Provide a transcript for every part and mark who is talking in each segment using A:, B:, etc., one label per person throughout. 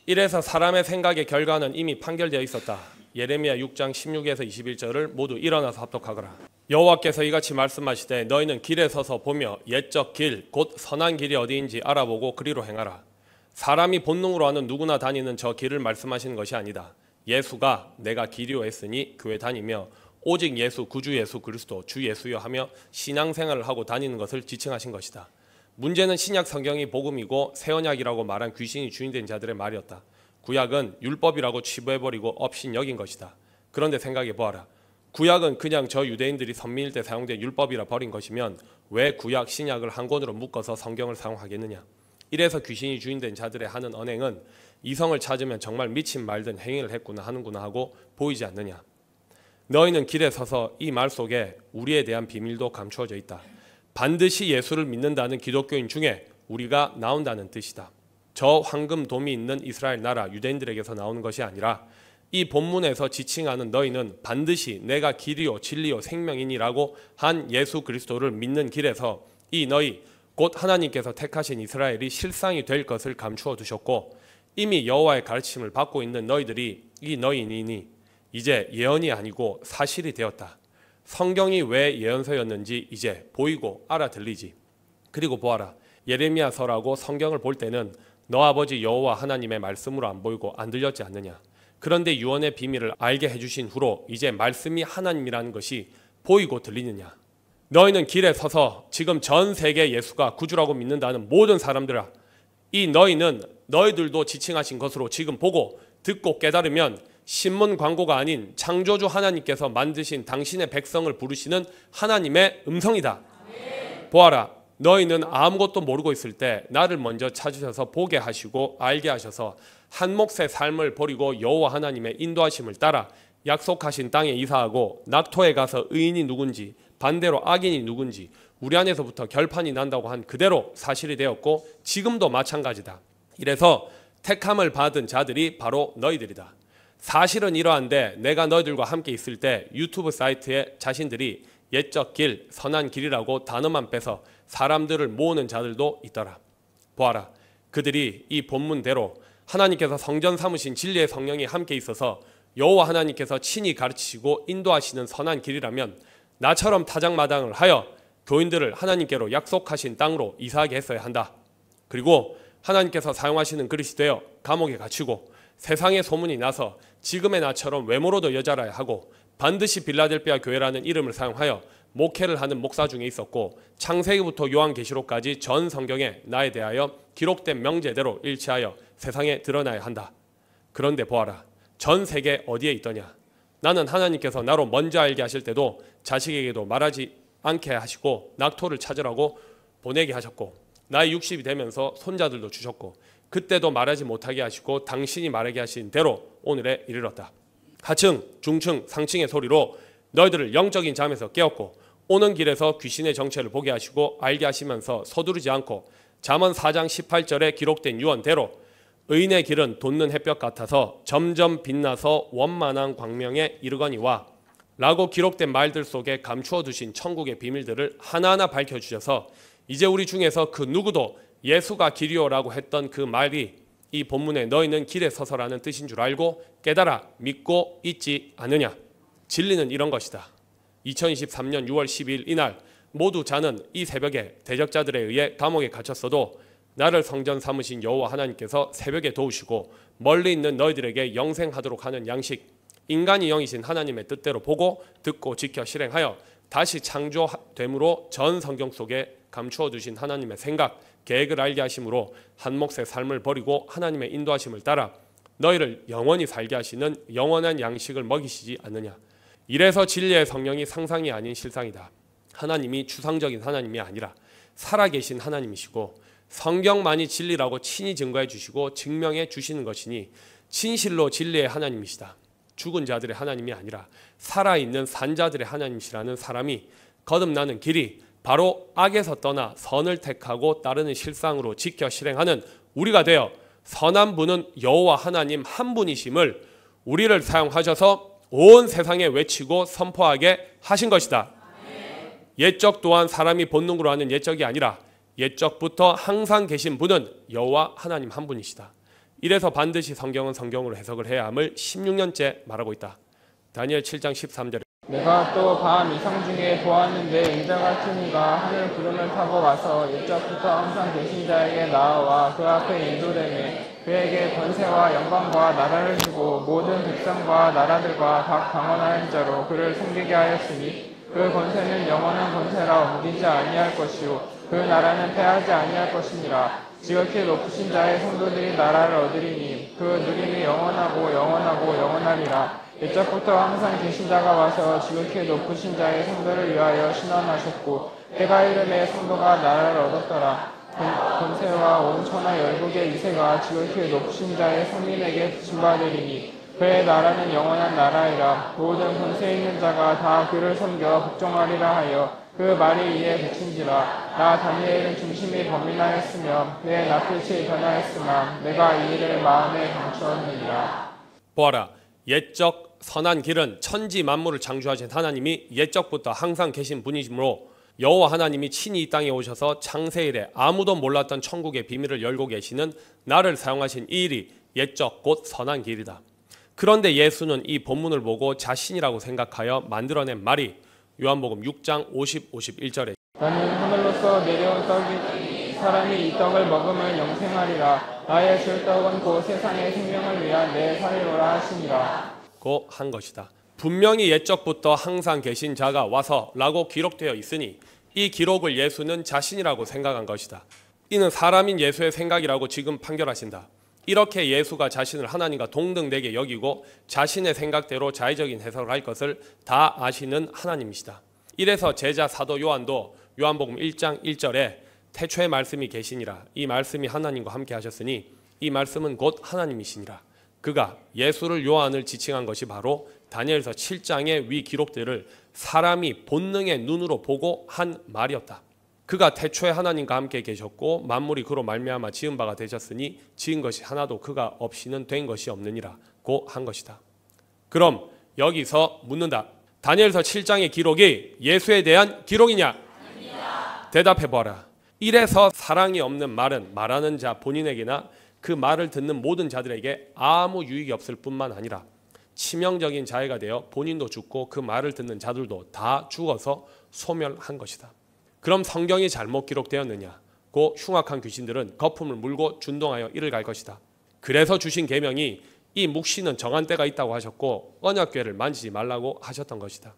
A: 이래서 사람의 생각의 결과는 이미 판결되어 있었다. 예레미야 6장 16에서 21절을 모두 일어나서 합독하거라. 여호와께서 이같이 말씀하시되 너희는 길에 서서 보며 옛적 길 곧 선한 길이 어디인지 알아보고 그리로 행하라. 사람이 본능으로 하는 누구나 다니는 저 길을 말씀하시는 것이 아니다. 예수가 내가 길이요 했으니 교회 다니며 오직 예수 구주 예수 그리스도 주 예수여 하며 신앙생활을 하고 다니는 것을 지칭하신 것이다. 문제는 신약 성경이 복음이고 새 언약이라고 말한 귀신이 주인된 자들의 말이었다. 구약은 율법이라고 치부해버리고 업신 여긴 것이다. 그런데 생각해 보아라. 구약은 그냥 저 유대인들이 선민일 때 사용된 율법이라 버린 것이면 왜 구약 신약을 한 권으로 묶어서 성경을 사용하겠느냐. 이래서 귀신이 주인된 자들의 하는 언행은 이성을 찾으면 정말 미친 말든 행위를 했구나 하는구나 하고 보이지 않느냐. 너희는 길에 서서 이 말 속에 우리에 대한 비밀도 감추어져 있다. 반드시 예수를 믿는다는 기독교인 중에 우리가 나온다는 뜻이다. 저 황금돔이 있는 이스라엘 나라 유대인들에게서 나오는 것이 아니라 이 본문에서 지칭하는 너희는 반드시 내가 길이요 진리요 생명이니라고 한 예수 그리스도를 믿는 길에서 이 너희 곧 하나님께서 택하신 이스라엘이 실상이 될 것을 감추어 두셨고 이미 여호와의 가르침을 받고 있는 너희들이 이 너희니 이제 예언이 아니고 사실이 되었다. 성경이 왜 예언서였는지 이제 보이고 알아들리지. 그리고 보아라. 예레미야서라고 성경을 볼 때는 너 아버지 여호와 하나님의 말씀으로 안 보이고 안 들렸지 않느냐. 그런데 유언의 비밀을 알게 해주신 후로 이제 말씀이 하나님이라는 것이 보이고 들리느냐. 너희는 길에 서서 지금 전 세계 예수가 구주라고 믿는다는 모든 사람들아, 이 너희는 너희들도 지칭하신 것으로 지금 보고 듣고 깨달으면 신문 광고가 아닌 창조주 하나님께서 만드신 당신의 백성을 부르시는 하나님의 음성이다. 보아라. 너희는 아무것도 모르고 있을 때 나를 먼저 찾으셔서 보게 하시고 알게 하셔서 한 몫의 삶을 버리고 여호와 하나님의 인도하심을 따라 약속하신 땅에 이사하고 낙토에 가서 의인이 누군지 반대로 악인이 누군지 우리 안에서부터 결판이 난다고 한 그대로 사실이 되었고 지금도 마찬가지다. 이래서 택함을 받은 자들이 바로 너희들이다. 사실은 이러한데 내가 너희들과 함께 있을 때 유튜브 사이트에 자신들이 옛적 길, 선한 길이라고 단어만 빼서 사람들을 모으는 자들도 있더라. 보아라. 그들이 이 본문대로 하나님께서 성전 삼으신 진리의 성령이 함께 있어서 여호와 하나님께서 친히 가르치시고 인도하시는 선한 길이라면 나처럼 타작마당을 하여 교인들을 하나님께로 약속하신 땅으로 이사하게 했어야 한다. 그리고 하나님께서 사용하시는 그릇이 되어 감옥에 갇히고 세상에 소문이 나서 지금의 나처럼 외모로도 여자라야 하고 반드시 빌라델비아 교회라는 이름을 사용하여 목회를 하는 목사 중에 있었고 창세기부터 요한계시록까지 전 성경에 나에 대하여 기록된 명제대로 일치하여 세상에 드러나야 한다. 그런데 보아라. 전 세계 어디에 있더냐. 나는 하나님께서 나로 먼저 알게 하실 때도 자식에게도 말하지 않게 하시고 낙토를 찾으라고 보내게 하셨고 나이 60이 되면서 손자들도 주셨고 그때도 말하지 못하게 하시고 당신이 말하게 하신 대로 오늘에 이르렀다. 하층, 중층, 상층의 소리로 너희들을 영적인 잠에서 깨웠고 오는 길에서 귀신의 정체를 보게 하시고 알게 하시면서 서두르지 않고 잠언 4장 18절에 기록된 유언대로 의인의 길은 돋는 햇볕 같아서 점점 빛나서 원만한 광명에 이르거니와 라고 기록된 말들 속에 감추어 두신 천국의 비밀들을 하나하나 밝혀주셔서 이제 우리 중에서 그 누구도 예수가 길이요라고 했던 그 말이 이 본문에 너희는 길에 서서라는 뜻인 줄 알고 깨달아 믿고 있지 않느냐. 진리는 이런 것이다. 2023년 6월 12일 이날 모두 자는 이 새벽에 대적자들에 의해 감옥에 갇혔어도 나를 성전 삼으신 여호와 하나님께서 새벽에 도우시고 멀리 있는 너희들에게 영생하도록 하는 양식 인간이 영이신 하나님의 뜻대로 보고 듣고 지켜 실행하여 다시 창조됨으로 전 성경 속에 감추어 두신 하나님의 생각, 계획을 알게 하심으로 한 몫의 삶을 버리고 하나님의 인도하심을 따라 너희를 영원히 살게 하시는 영원한 양식을 먹이시지 않느냐. 이래서 진리의 성령이 상상이 아닌 실상이다. 하나님이 추상적인 하나님이 아니라 살아계신 하나님이시고 성경만이 진리라고 친히 증거해 주시고 증명해 주시는 것이니 진실로 진리의 하나님이시다. 죽은 자들의 하나님이 아니라 살아있는 산자들의 하나님이시라는 사람이 거듭나는 길이 바로 악에서 떠나 선을 택하고 따르는 실상으로 지켜 실행하는 우리가 되어 선한 분은 여호와 하나님 한 분이심을 우리를 사용하셔서 온 세상에 외치고 선포하게 하신 것이다. 옛적 또한 사람이 본능으로 하는 옛적이 아니라 옛적부터 항상 계신 분은 여호와 하나님 한 분이시다. 이래서 반드시 성경은 성경으로 해석을 해야 함을 16년째 말하고 있다. 다니엘 7장 13절에
B: 내가 또 밤 이상 중에 보았는데 인자 같은 이가 하늘 구름을 타고 와서 옛적부터 항상 계신 자에게 나아와 그 앞에 인도되매 그에게 권세와 영광과 나라를 주고 모든 백성과 나라들과 각 방언하는 자로 그를 섬기게 하였으니 그 권세는 영원한 권세라 옮기지 아니할 것이요 그 나라는 패하지 아니할 것이니라. 지극히 높으신 자의 성도들이 나라를 얻으리니 그 누림이 영원하고 영원하고 영원하리라. 옛적부터 항상 계신 자가 와서 지극히 높으신 자의 성도를 위하여 신원하셨고 해가 이름의 성도가 나라를 얻었더라. 권세와 온 천하 열국의 이세가 지극히 높으신 자의 성민에게 부침받으리니 그의 나라는 영원한 나라이라. 모든 권세 있는 자가 다 그를 섬겨 복종하리라 하여 그 말이 이에 그친지라. 나 다니엘은 중심이 범인하였으며 내 낯빛이 변하였으나 내가 이 일을 마음에 감추었느니라.
A: 보아라, 옛적 선한 길은 천지 만물을 창조하신 하나님이 옛적부터 항상 계신 분이시므로 여호와 하나님이 친히 이 땅에 오셔서 창세 이래 아무도 몰랐던 천국의 비밀을 열고 계시는 나를 사용하신 이 일이 옛적 곧 선한 길이다. 그런데 예수는 이 본문을 보고 자신이라고 생각하여 만들어낸 말이 요한복음 6장 50, 51절에
B: 나는 하늘로서 내려온 떡이 사람이 이 떡을 먹으면 영생하리라. 나의 줄 떡은 곧 세상의 생명을 위한 내 살이로라 하시니라.
A: 고 한 것이다. 분명히 옛적부터 항상 계신 자가 와서 라고 기록되어 있으니 이 기록을 예수는 자신이라고 생각한 것이다. 이는 사람인 예수의 생각이라고 지금 판결하신다. 이렇게 예수가 자신을 하나님과 동등되게 여기고 자신의 생각대로 자의적인 해석을 할 것을 다 아시는 하나님이시다. 이래서 제자 사도 요한도 요한복음 1장 1절에 태초에 말씀이 계시니라. 이 말씀이 하나님과 함께 하셨으니 이 말씀은 곧 하나님이시니라. 그가 예수를 요한을 지칭한 것이 바로 다니엘서 7장의 위 기록들을 사람이 본능의 눈으로 보고 한 말이었다. 그가 태초에 하나님과 함께 계셨고 만물이 그로 말미암아 지은 바가 되셨으니 지은 것이 하나도 그가 없이는 된 것이 없느니라고 한 것이다. 그럼 여기서 묻는다. 다니엘서 7장의 기록이 예수에 대한 기록이냐? 아닙니다. 대답해 보아라. 이래서 사랑이 없는 말은 말하는 자 본인에게나 그 말을 듣는 모든 자들에게 아무 유익이 없을 뿐만 아니라 치명적인 자해가 되어 본인도 죽고 그 말을 듣는 자들도 다 죽어서 소멸한 것이다. 그럼 성경이 잘못 기록되었느냐? 고 흉악한 귀신들은 거품을 물고 준동하여 이를 갈 것이다. 그래서 주신 계명이 이 묵시는 정한 때가 있다고 하셨고 언약궤를 만지지 말라고 하셨던 것이다.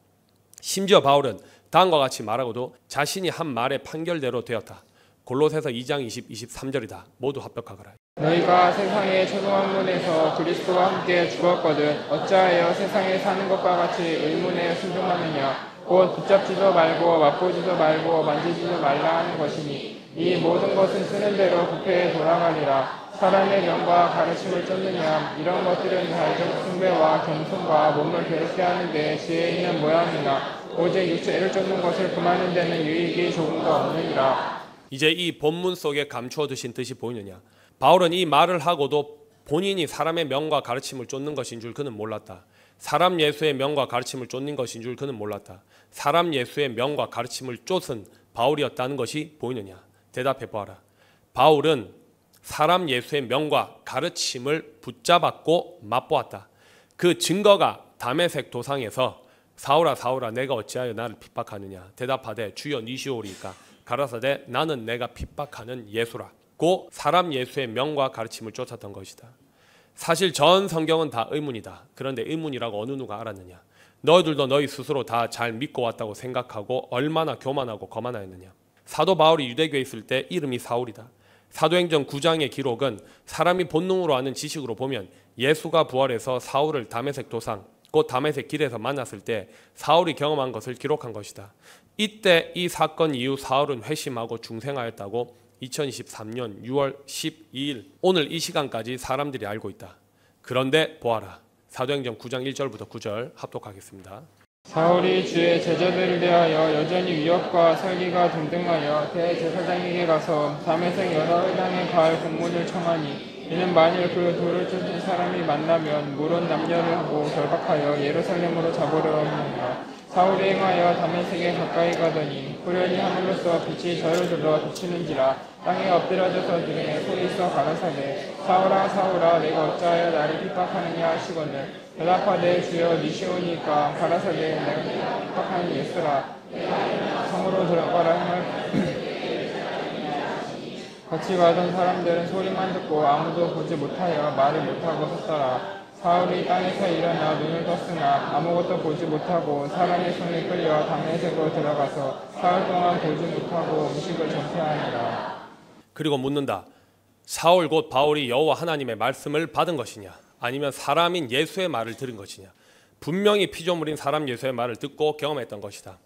A: 심지어 바울은 다음과 같이 말하고도 자신이 한 말의 판결대로 되었다. 골로새서 2장 23절이다. 모두 합격하거라.
B: 너희가 세상의 초등학문에서 그리스도와 함께 죽었거든 어찌하여 세상에 사는 것과 같이 의문에 순종하느냐. 곧 붙잡지도 말고 맛보지도 말고 만지지도 말라 하는 것이니 이 모든 것은 쓰는 대로 부패에 돌아가리라. 사람의 명과 가르침을 쫓느냐. 이런 것들은 자의적 숭배와 겸손과 몸을 괴롭게 하는 데 지혜 있는 모양이나 오직 육체를 쫓는 것을 금하는 데는 유익이 조금도 없느니라.
A: 이제 이 본문 속에 감추어 두신 뜻이 보이느냐. 바울은 이 말을 하고도 본인이 사람의 명과 가르침을 쫓는 것인 줄 그는 몰랐다. 사람 예수의 명과 가르침을 쫓는 것인 줄 그는 몰랐다. 사람 예수의 명과 가르침을 쫓은 바울이었다는 것이 보이느냐. 대답해 보아라. 바울은 사람 예수의 명과 가르침을 붙잡았고 맛보았다. 그 증거가 다메섹 도상에서 사울아 사울아 내가 어찌하여 나를 핍박하느냐. 대답하되 주여 니시오리이까 가라사대 나는 내가 핍박하는 예수라. 고 사람 예수의 명과 가르침을 쫓았던 것이다. 사실 전 성경은 다 의문이다. 그런데 의문이라고 어느 누가 알았느냐. 너희들도 너희 스스로 다 잘 믿고 왔다고 생각하고 얼마나 교만하고 거만하였느냐. 사도 바울이 유대교에 있을 때 이름이 사울이다. 사도행전 9장의 기록은 사람이 본능으로 아는 지식으로 보면 예수가 부활해서 사울을 다메섹 도상 곧 다메섹 길에서 만났을 때 사울이 경험한 것을 기록한 것이다. 이때 이 사건 이후 사울은 회심하고 중생하였다고 2023년 6월 12일 오늘 이 시간까지 사람들이 알고 있다. 그런데 보아라. 사도행전 9장 1절부터 9절 합독하겠습니다.
B: 사울이 주의 제자들을 대하여 여전히 위협과 설기가 등등하여 대제사장에게 가서 다메섹 여러 회당에 가할 공문을 청하니 이는 만일 그 돌을 쫓은 사람이 만나면 물은 남녀를 하고 결박하여 예루살렘으로 잡으려 하느니라. 사울이 행하여 다메섹에 가까이 가더니 후련히 하늘로서 빛이 저를 둘러 비추는지라. 땅에 엎드려져서 들으며 소리써 가라사대 사울아 사울아 내가 어찌하여 나를 핍박하느냐 하시거늘 대답하되 주여 니시오니까. 가라사대 내가 핍박하는 예수라. 성으로 들어가라 행할 같이 가던 사람들은 소리만 듣고 아무도 보지 못하여 말을 못하고 섰더라. 사울이 땅에서 일어나 눈을 떴으나 아무것도 보지 못하고 사람의 손에 끌려 다메섹으로 들어가서 사흘 동안 보지 못하고 음식을 전폐하니라.
A: 그리고 묻는다. 사울 곧 바울이 여호와 하나님의 말씀을 받은 것이냐 아니면 사람인 예수의 말을 들은 것이냐. 분명히 피조물인 사람 예수의 말을 듣고 경험했던 것이다.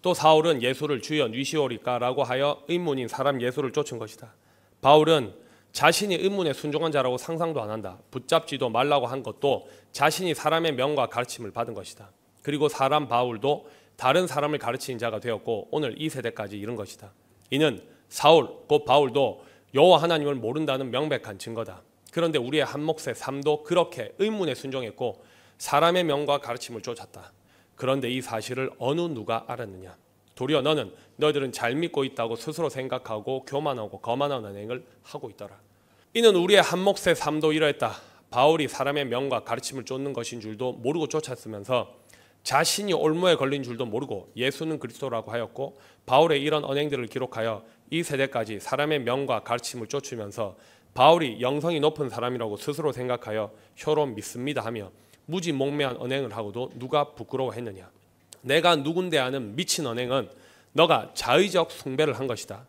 A: 또 사울은 예수를 주여 뉘시오리까라고 하여 의문인 사람 예수를 쫓은 것이다. 바울은 자신이 의문에 순종한 자라고 상상도 안 한다. 붙잡지도 말라고 한 것도 자신이 사람의 명과 가르침을 받은 것이다. 그리고 사람 바울도 다른 사람을 가르치는 자가 되었고 오늘 이 세대까지 이른 것이다. 이는 사울 곧 바울도 여호와 하나님을 모른다는 명백한 증거다. 그런데 우리의 한 몫의 삶도 그렇게 의문에 순종했고 사람의 명과 가르침을 쫓았다. 그런데 이 사실을 어느 누가 알았느냐. 도리어 너희들은 잘 믿고 있다고 스스로 생각하고 교만하고 거만한 언행을 하고 있더라. 이는 우리의 한 몫의 삶도 이러했다. 바울이 사람의 명과 가르침을 쫓는 것인 줄도 모르고 쫓았으면서 자신이 올무에 걸린 줄도 모르고 예수는 그리스도라고 하였고 바울의 이런 언행들을 기록하여 이 세대까지 사람의 명과 가르침을 쫓으면서 바울이 영성이 높은 사람이라고 스스로 생각하여 혀로 믿습니다 하며 무지몽매한 언행을 하고도 누가 부끄러워했느냐. 내가 누군데 하는 미친 언행은 너가 자의적 숭배를 한 것이다.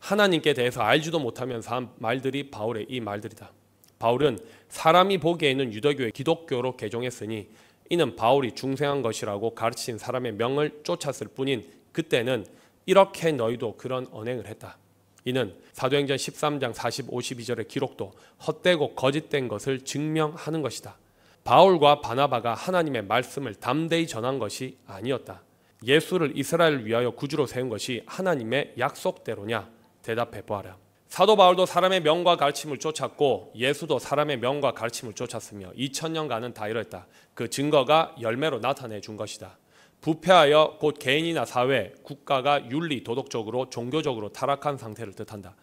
A: 하나님께 대해서 알지도 못하면서 한 말들이 바울의 이 말들이다. 바울은 사람이 보기에는 유대교의 기독교로 개종했으니 이는 바울이 중생한 것이라고 가르친 사람의 명을 쫓았을 뿐인 그때는 이렇게 너희도 그런 언행을 했다. 이는 사도행전 13장 40, 52절의 기록도 헛되고 거짓된 것을 증명하는 것이다. 바울과 바나바가 하나님의 말씀을 담대히 전한 것이 아니었다. 예수를 이스라엘을 위하여 구주로 세운 것이 하나님의 약속대로냐? 대답해 보아라. 사도 바울도 사람의 명과 가르침을 쫓았고 예수도 사람의 명과 가르침을 쫓았으며 2000년간은 다 이랬다. 그 증거가 열매로 나타내 준 것이다. 부패하여 곧 개인이나 사회, 국가가 윤리, 도덕적으로, 종교적으로 타락한 상태를 뜻한다.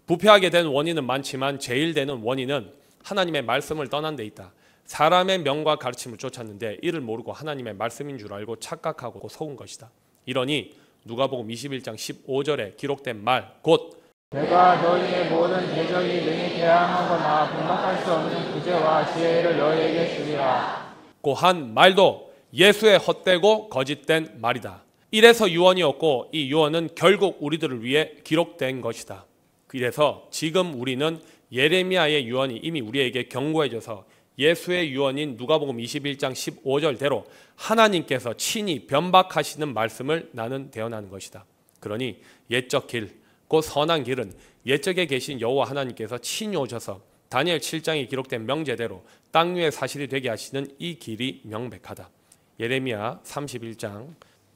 A: 부패하게 된 원인은 많지만 제일 되는 원인은 하나님의 말씀을 떠난 데 있다. 사람의 명과 가르침을 쫓았는데 이를 모르고 하나님의 말씀인 줄 알고 착각하고 속은 것이다. 이러니 누가복음 21장 15절에 기록된 말 곧
B: 내가 너희의 모든 대적이 능히 대항하거나 분박할 수 없는 구제와 지혜를 너희에게 주리라
A: 고 한 말도 예수의 헛되고 거짓된 말이다. 이래서 유언이었고 이 유언은 결국 우리들을 위해 기록된 것이다. 그래서 지금 우리는 예레미야의 유언이 이미 우리에게 경고해줘서 예수의 유언인 누가복음 21장 15절대로 하나님께서 친히 변박하시는 말씀을 나는 대언하는 것이다. 그러니 옛적 길, 곧 선한 길은 옛적에 계신 여호와 하나님께서 친히 오셔서 다니엘 7장에 기록된 명제대로 땅 위에 사실이 되게 하시는 이 길이 명백하다. 예레미야 31장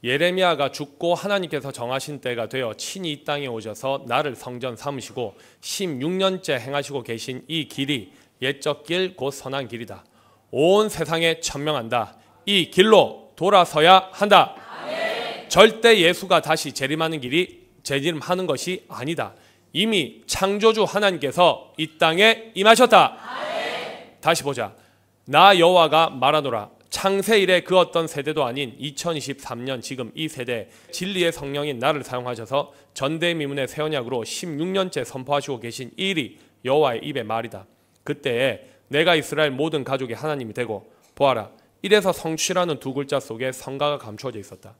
A: 예레미야가 죽고 하나님께서 정하신 때가 되어 친히 이 땅에 오셔서 나를 성전 삼으시고 16년째 행하시고 계신 이 길이 옛적 길 곧 선한 길이다. 온 세상에 천명한다. 이 길로 돌아서야 한다. 아멘. 절대 예수가 다시 재림하는 것이 아니다. 이미 창조주 하나님께서 이 땅에 임하셨다. 아멘. 다시 보자. 나 여호와가 말하노라. 창세 이래 그 어떤 세대도 아닌 2023년 지금 이 세대 진리의 성령인 나를 사용하셔서 전대미문의 새 언약으로 16년째 선포하시고 계신 이 일이 여호와의 입의 말이다. 그때에 내가 이스라엘 모든 가족이 하나님이 되고 보아라. 이래서 성취라는 두 글자 속에 성가가 감추어져 있었다.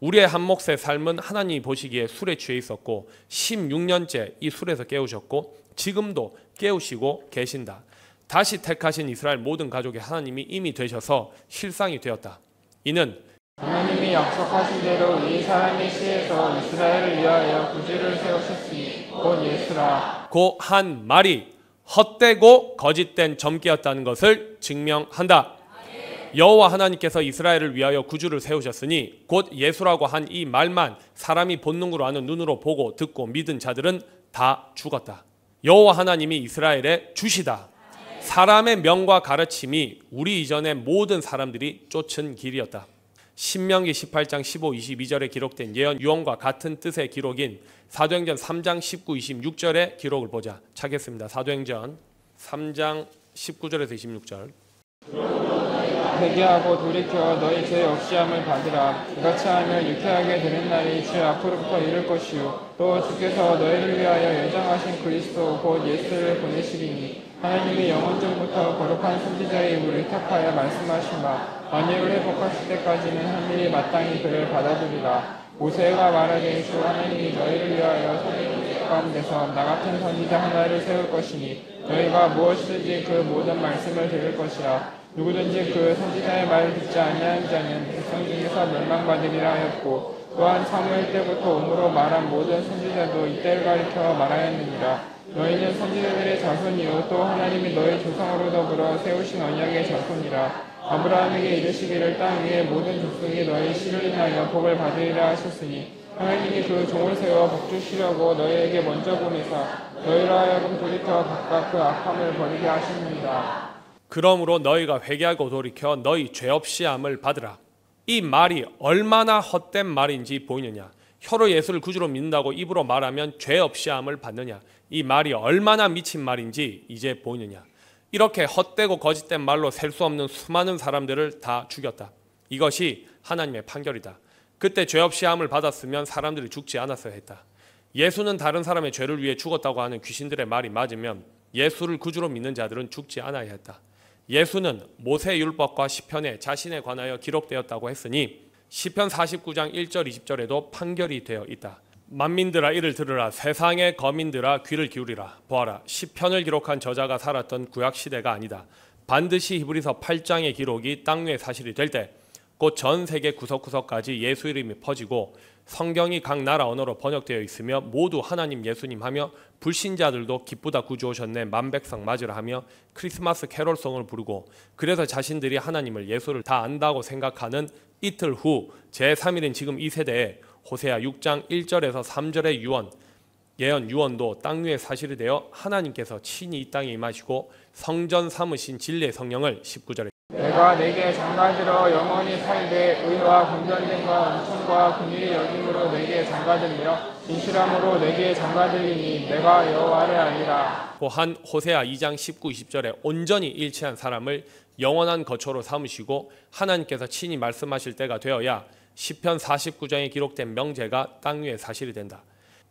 A: 우리의 한 몫의 삶은 하나님이 보시기에 술에 취해 있었고 16년째 이 술에서 깨우셨고 지금도 깨우시고 계신다. 다시 택하신 이스라엘 모든 가족의 하나님이 이미 되셔서 실상이 되었다. 이는
B: 하나님이 약속하신 대로 이 사람의 씨에서 이스라엘을 위하여 구주를 세우셨으니 곧 예수라.
A: 고 한 말이 헛되고 거짓된 점괘였다는 것을 증명한다. 여호와 하나님께서 이스라엘을 위하여 구주를 세우셨으니 곧 예수라고 한 이 말만 사람이 본능으로 아는 눈으로 보고 듣고 믿은 자들은 다 죽었다. 여호와 하나님이 이스라엘의 주시다. 사람의 명과 가르침이 우리 이전의 모든 사람들이 쫓은 길이었다. 신명기 18장 15, 22절에 기록된 예언 유언과 같은 뜻의 기록인 사도행전 3장 19, 26절의 기록을 보자. 찾겠습니다. 사도행전 3장 19절에서 26절.
B: 회개하고 돌이켜 너희 죄 없이함을 받으라. 이같이 하면 유쾌하게 되는 날이 주 앞으로부터 이를 것이요 또 주께서 너희를 위하여 예정하신 그리스도 곧 예수를 보내시리니 하나님이 영원전부터 거룩한 선지자의 입을 의탁하여 말씀하신 바 만유를 회복하실 때까지는 한 일이 마땅히 그를 받아들이라. 모세가 말하되 주 하나님이 너희를 위하여 선지자 가운데서 나 같은 선지자 하나를 세울 것이니 너희가 무엇이든지 그 모든 말씀을 들을 것이라. 누구든지 그 선지자의 말을 듣지 아니하는 자는 백성 중에서 멸망받으리라 하였고 또한 사무엘 때부터 오므로 말한 모든 선지자도 이때를 가리켜 말하였느니라. 너희는 선지자들의 자손이요 또 하나님이 너희 조상으로 더불어 세우신 언약의 자손이라. 아브라함에게 이르시기를 땅 위의 모든 족속이 너희 씨를 인하여 복을 받으리라 하셨으니 하나님이 그 종을 세워 복 주시려고 너희에게 먼저 보내사 너희로 하여금 돌이켜 각각 그 악함을 버리게 하십니다.
A: 그러므로 너희가 회개하고 돌이켜 너희 죄 없이 함을 받으라. 이 말이 얼마나 헛된 말인지 보이느냐. 혀로 예수를 구주로 믿는다고 입으로 말하면 죄 없이 함을 받느냐. 이 말이 얼마나 미친 말인지 이제 보이느냐. 이렇게 헛되고 거짓된 말로 셀 수 없는 수많은 사람들을 다 죽였다. 이것이 하나님의 판결이다. 그때 죄 없이 함을 받았으면 사람들이 죽지 않았어야 했다. 예수는 다른 사람의 죄를 위해 죽었다고 하는 귀신들의 말이 맞으면 예수를 구주로 믿는 자들은 죽지 않아야 했다. 예수는 모세 율법과 시편에 자신에 관하여 기록되었다고 했으니 시편 49장 1절 20절에도 판결이 되어 있다. 만민들아 이를 들으라. 세상의 거민들아 귀를 기울이라. 보아라. 시편을 기록한 저자가 살았던 구약 시대가 아니다. 반드시 히브리서 8장의 기록이 땅 위에 사실이 될 때 곧 전 세계 구석구석까지 예수 이름이 퍼지고 성경이 각 나라 언어로 번역되어 있으며 모두 하나님 예수님 하며 불신자들도 기쁘다 구주 오셨네 만백성 맞으라 하며 크리스마스 캐롤송을 부르고 그래서 자신들이 하나님을 예수를 다 안다고 생각하는 이틀 후 제3일인 지금 이 세대에 호세아 6장 1절에서 3절의 예언 유언도 땅 위에 사실이 되어 하나님께서 친히 이 땅에 임하시고 성전 삼으신 진리의 성령을 19절에
B: 내가 내게 장가들어 영원히 살되 의와 공전됨과 은총과 긍휼이 여김으로 내게 장가들며 진실함으로 내게 장가들리니 내가 여호와를 아니라.
A: 또한 호세아 2장 19, 20절에 온전히 일치한 사람을 영원한 거처로 삼으시고 하나님께서 친히 말씀하실 때가 되어야 시편 49장에 기록된 명제가 땅 위에 사실이 된다.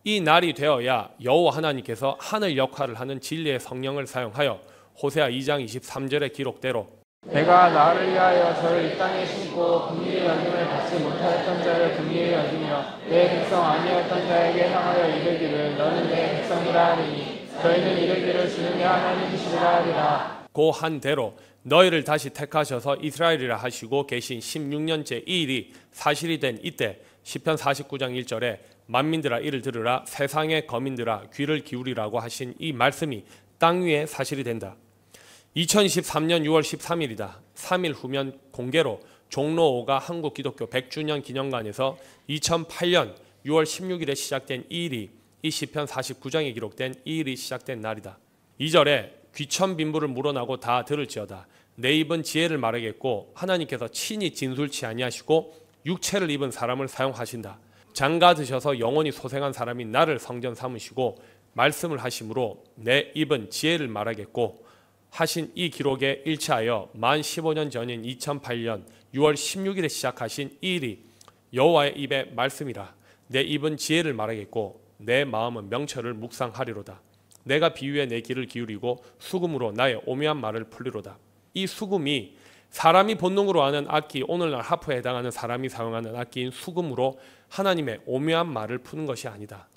A: 이 날이 되어야 여호와 하나님께서 하늘 역할을 하는 진리의 성령을 사용하여 호세아 2장 23절의 기록대로
B: 내가 나를 위하여 저를 이 땅에 심고 긍휼히 여김을 받지 못하였던 자를 긍휼히 여기며 내 백성 아니었던 자에게 향하여 이르기를 너는 내 백성이라 하리니 저희는 이르기를 주님이 하나님이시라 하리라.
A: 고한 대로 너희를 다시 택하셔서 이스라엘이라 하시고 계신 16년째 이 일이 사실이 된 이때 시편 49장 1절에 만민들아 이를 들으라 세상의 거민들아 귀를 기울이라고 하신 이 말씀이 땅 위에 사실이 된다. 2023년 6월 13일이다. 3일 후면 공개로 종로 5가 한국 기독교 100주년 기념관에서 2008년 6월 16일에 시작된 이 일이 이 시편 49장에 기록된 이 일이 시작된 날이다. 2절에 귀천 빈부를 물어나고 다 들을지어다. 내 입은 지혜를 말하겠고 하나님께서 친히 진술치 아니하시고 육체를 입은 사람을 사용하신다. 장가 드셔서 영원히 소생한 사람이 나를 성전 삼으시고 말씀을 하심으로 내 입은 지혜를 말하겠고 하신 이 기록에 일치하여 만 15년 전인 2008년 6월 16일에 시작하신 이 일이 여호와의 입의 말씀이라. 내 입은 지혜를 말하겠고 내 마음은 명철을 묵상하리로다. 내가 비유에 내 귀를 기울이고 수금으로 나의 오묘한 말을 풀리로다. 이 수금이 사람이 본능으로 아는 악기, 오늘날 하프에 해당하는 사람이 사용하는 악기인 수금으로 하나님의 오묘한 말을 푸는 것이 아니다.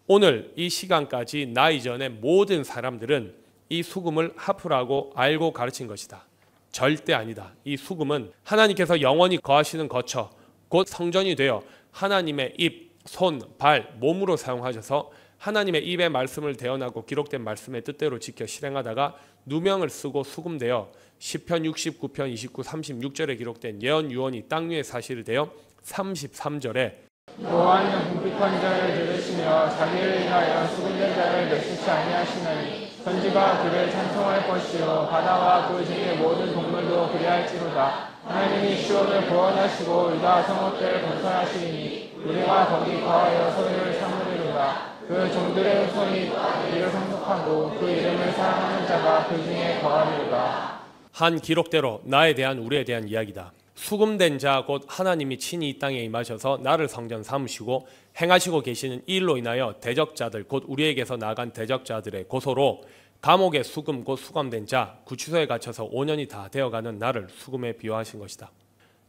A: 오늘 이 시간까지 나 이전의 모든 사람들은 이 수금을 하프라고 알고 가르친 것이다. 절대 아니다. 이 수금은 하나님께서 영원히 거하시는 거처, 곧 성전이 되어 하나님의 입, 손, 발, 몸으로 사용하셔서 하나님의 입의 말씀을 대언하고 기록된 말씀의 뜻대로 지켜 실행하다가 누명을 쓰고 수금되어 시편 69편 29, 36절에 기록된 예언 유언이 땅 위에 사실이 되어 33절에
B: 여호와는 궁핍한 자를 들으시며 자기를 인하여 수금된 자를 하나님을 멸시치 아니하시나니 천지가 그를 찬송할 것이요 바다와 그 중의 모든 동물도 그리할지로다. 하나님이 시온을 구원하시고 유다 성읍들을 건설하시리니 우리가 거기 거하여 소유를 삼으리로다. 그 종들의 손이 이를 상속하고 그 이름을 사랑하는 자가 그 중에 거하리로다.
A: 한 기록대로 나에 대한 우리에 대한 이야기다. 수금된 자 곧 하나님이 친히 이 땅에 임하셔서 나를 성전 삼으시고 행하시고 계시는 이 일로 인하여 대적자들 곧 우리에게서 나간 대적자들의 고소로 감옥에 수금 곧 수감된 자 구치소에 갇혀서 5년이 다 되어가는 나를 수금에 비유하신 것이다.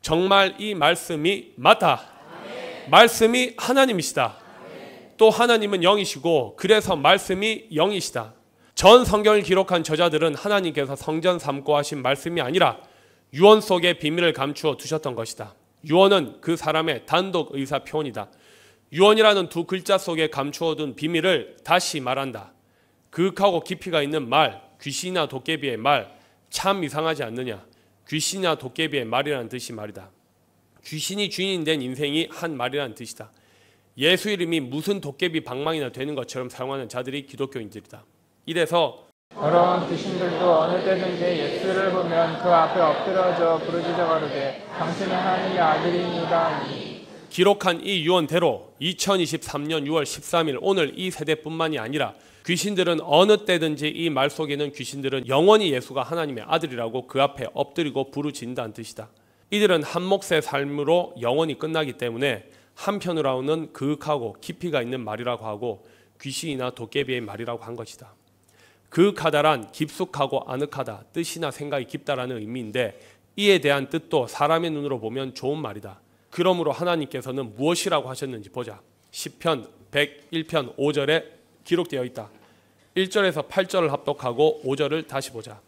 A: 정말 이 말씀이 맞다. 말씀이 하나님이시다. 또 하나님은 영이시고 그래서 말씀이 영이시다. 전 성경을 기록한 저자들은 하나님께서 성전 삼고 하신 말씀이 아니라 유언 속에 비밀을 감추어 두셨던 것이다. 유언은 그 사람의 단독 의사 표현이다. 유언이라는 두 글자 속에 감추어 둔 비밀을 다시 말한다. 그윽하고 깊이가 있는 말, 귀신이나 도깨비의 말, 참 이상하지 않느냐. 귀신이나 도깨비의 말이라는 뜻이 말이다. 귀신이 주인이 된 인생이 한 말이라는 뜻이다. 예수 이름이 무슨 도깨비 방망이나 되는 것처럼 사용하는 자들이 기독교인들이다. 이래서
B: 더러운 귀신들도 어느 때든지 예수를 보면 그 앞에 엎드려져 부르짖어 가로되 당신은 하나님의 아들이니이다.
A: 기록한 이 유언대로 2023년 6월 13일 오늘 이 세대뿐만이 아니라 귀신들은 어느 때든지 이 말 속에는 귀신들은 영원히 예수가 하나님의 아들이라고 그 앞에 엎드리고 부르짖는다는 뜻이다. 이들은 한 몫의 삶으로 영원히 끝나기 때문에 한편으로는 그윽하고 깊이가 있는 말이라고 하고 귀신이나 도깨비의 말이라고 한 것이다. 그윽하다란 깊숙하고 아늑하다, 뜻이나 생각이 깊다라는 의미인데 이에 대한 뜻도 사람의 눈으로 보면 좋은 말이다. 그러므로 하나님께서는 무엇이라고 하셨는지 보자. 시편 101편 5절에 기록되어 있다. 1절에서 8절을 합독하고 5절을 다시 보자.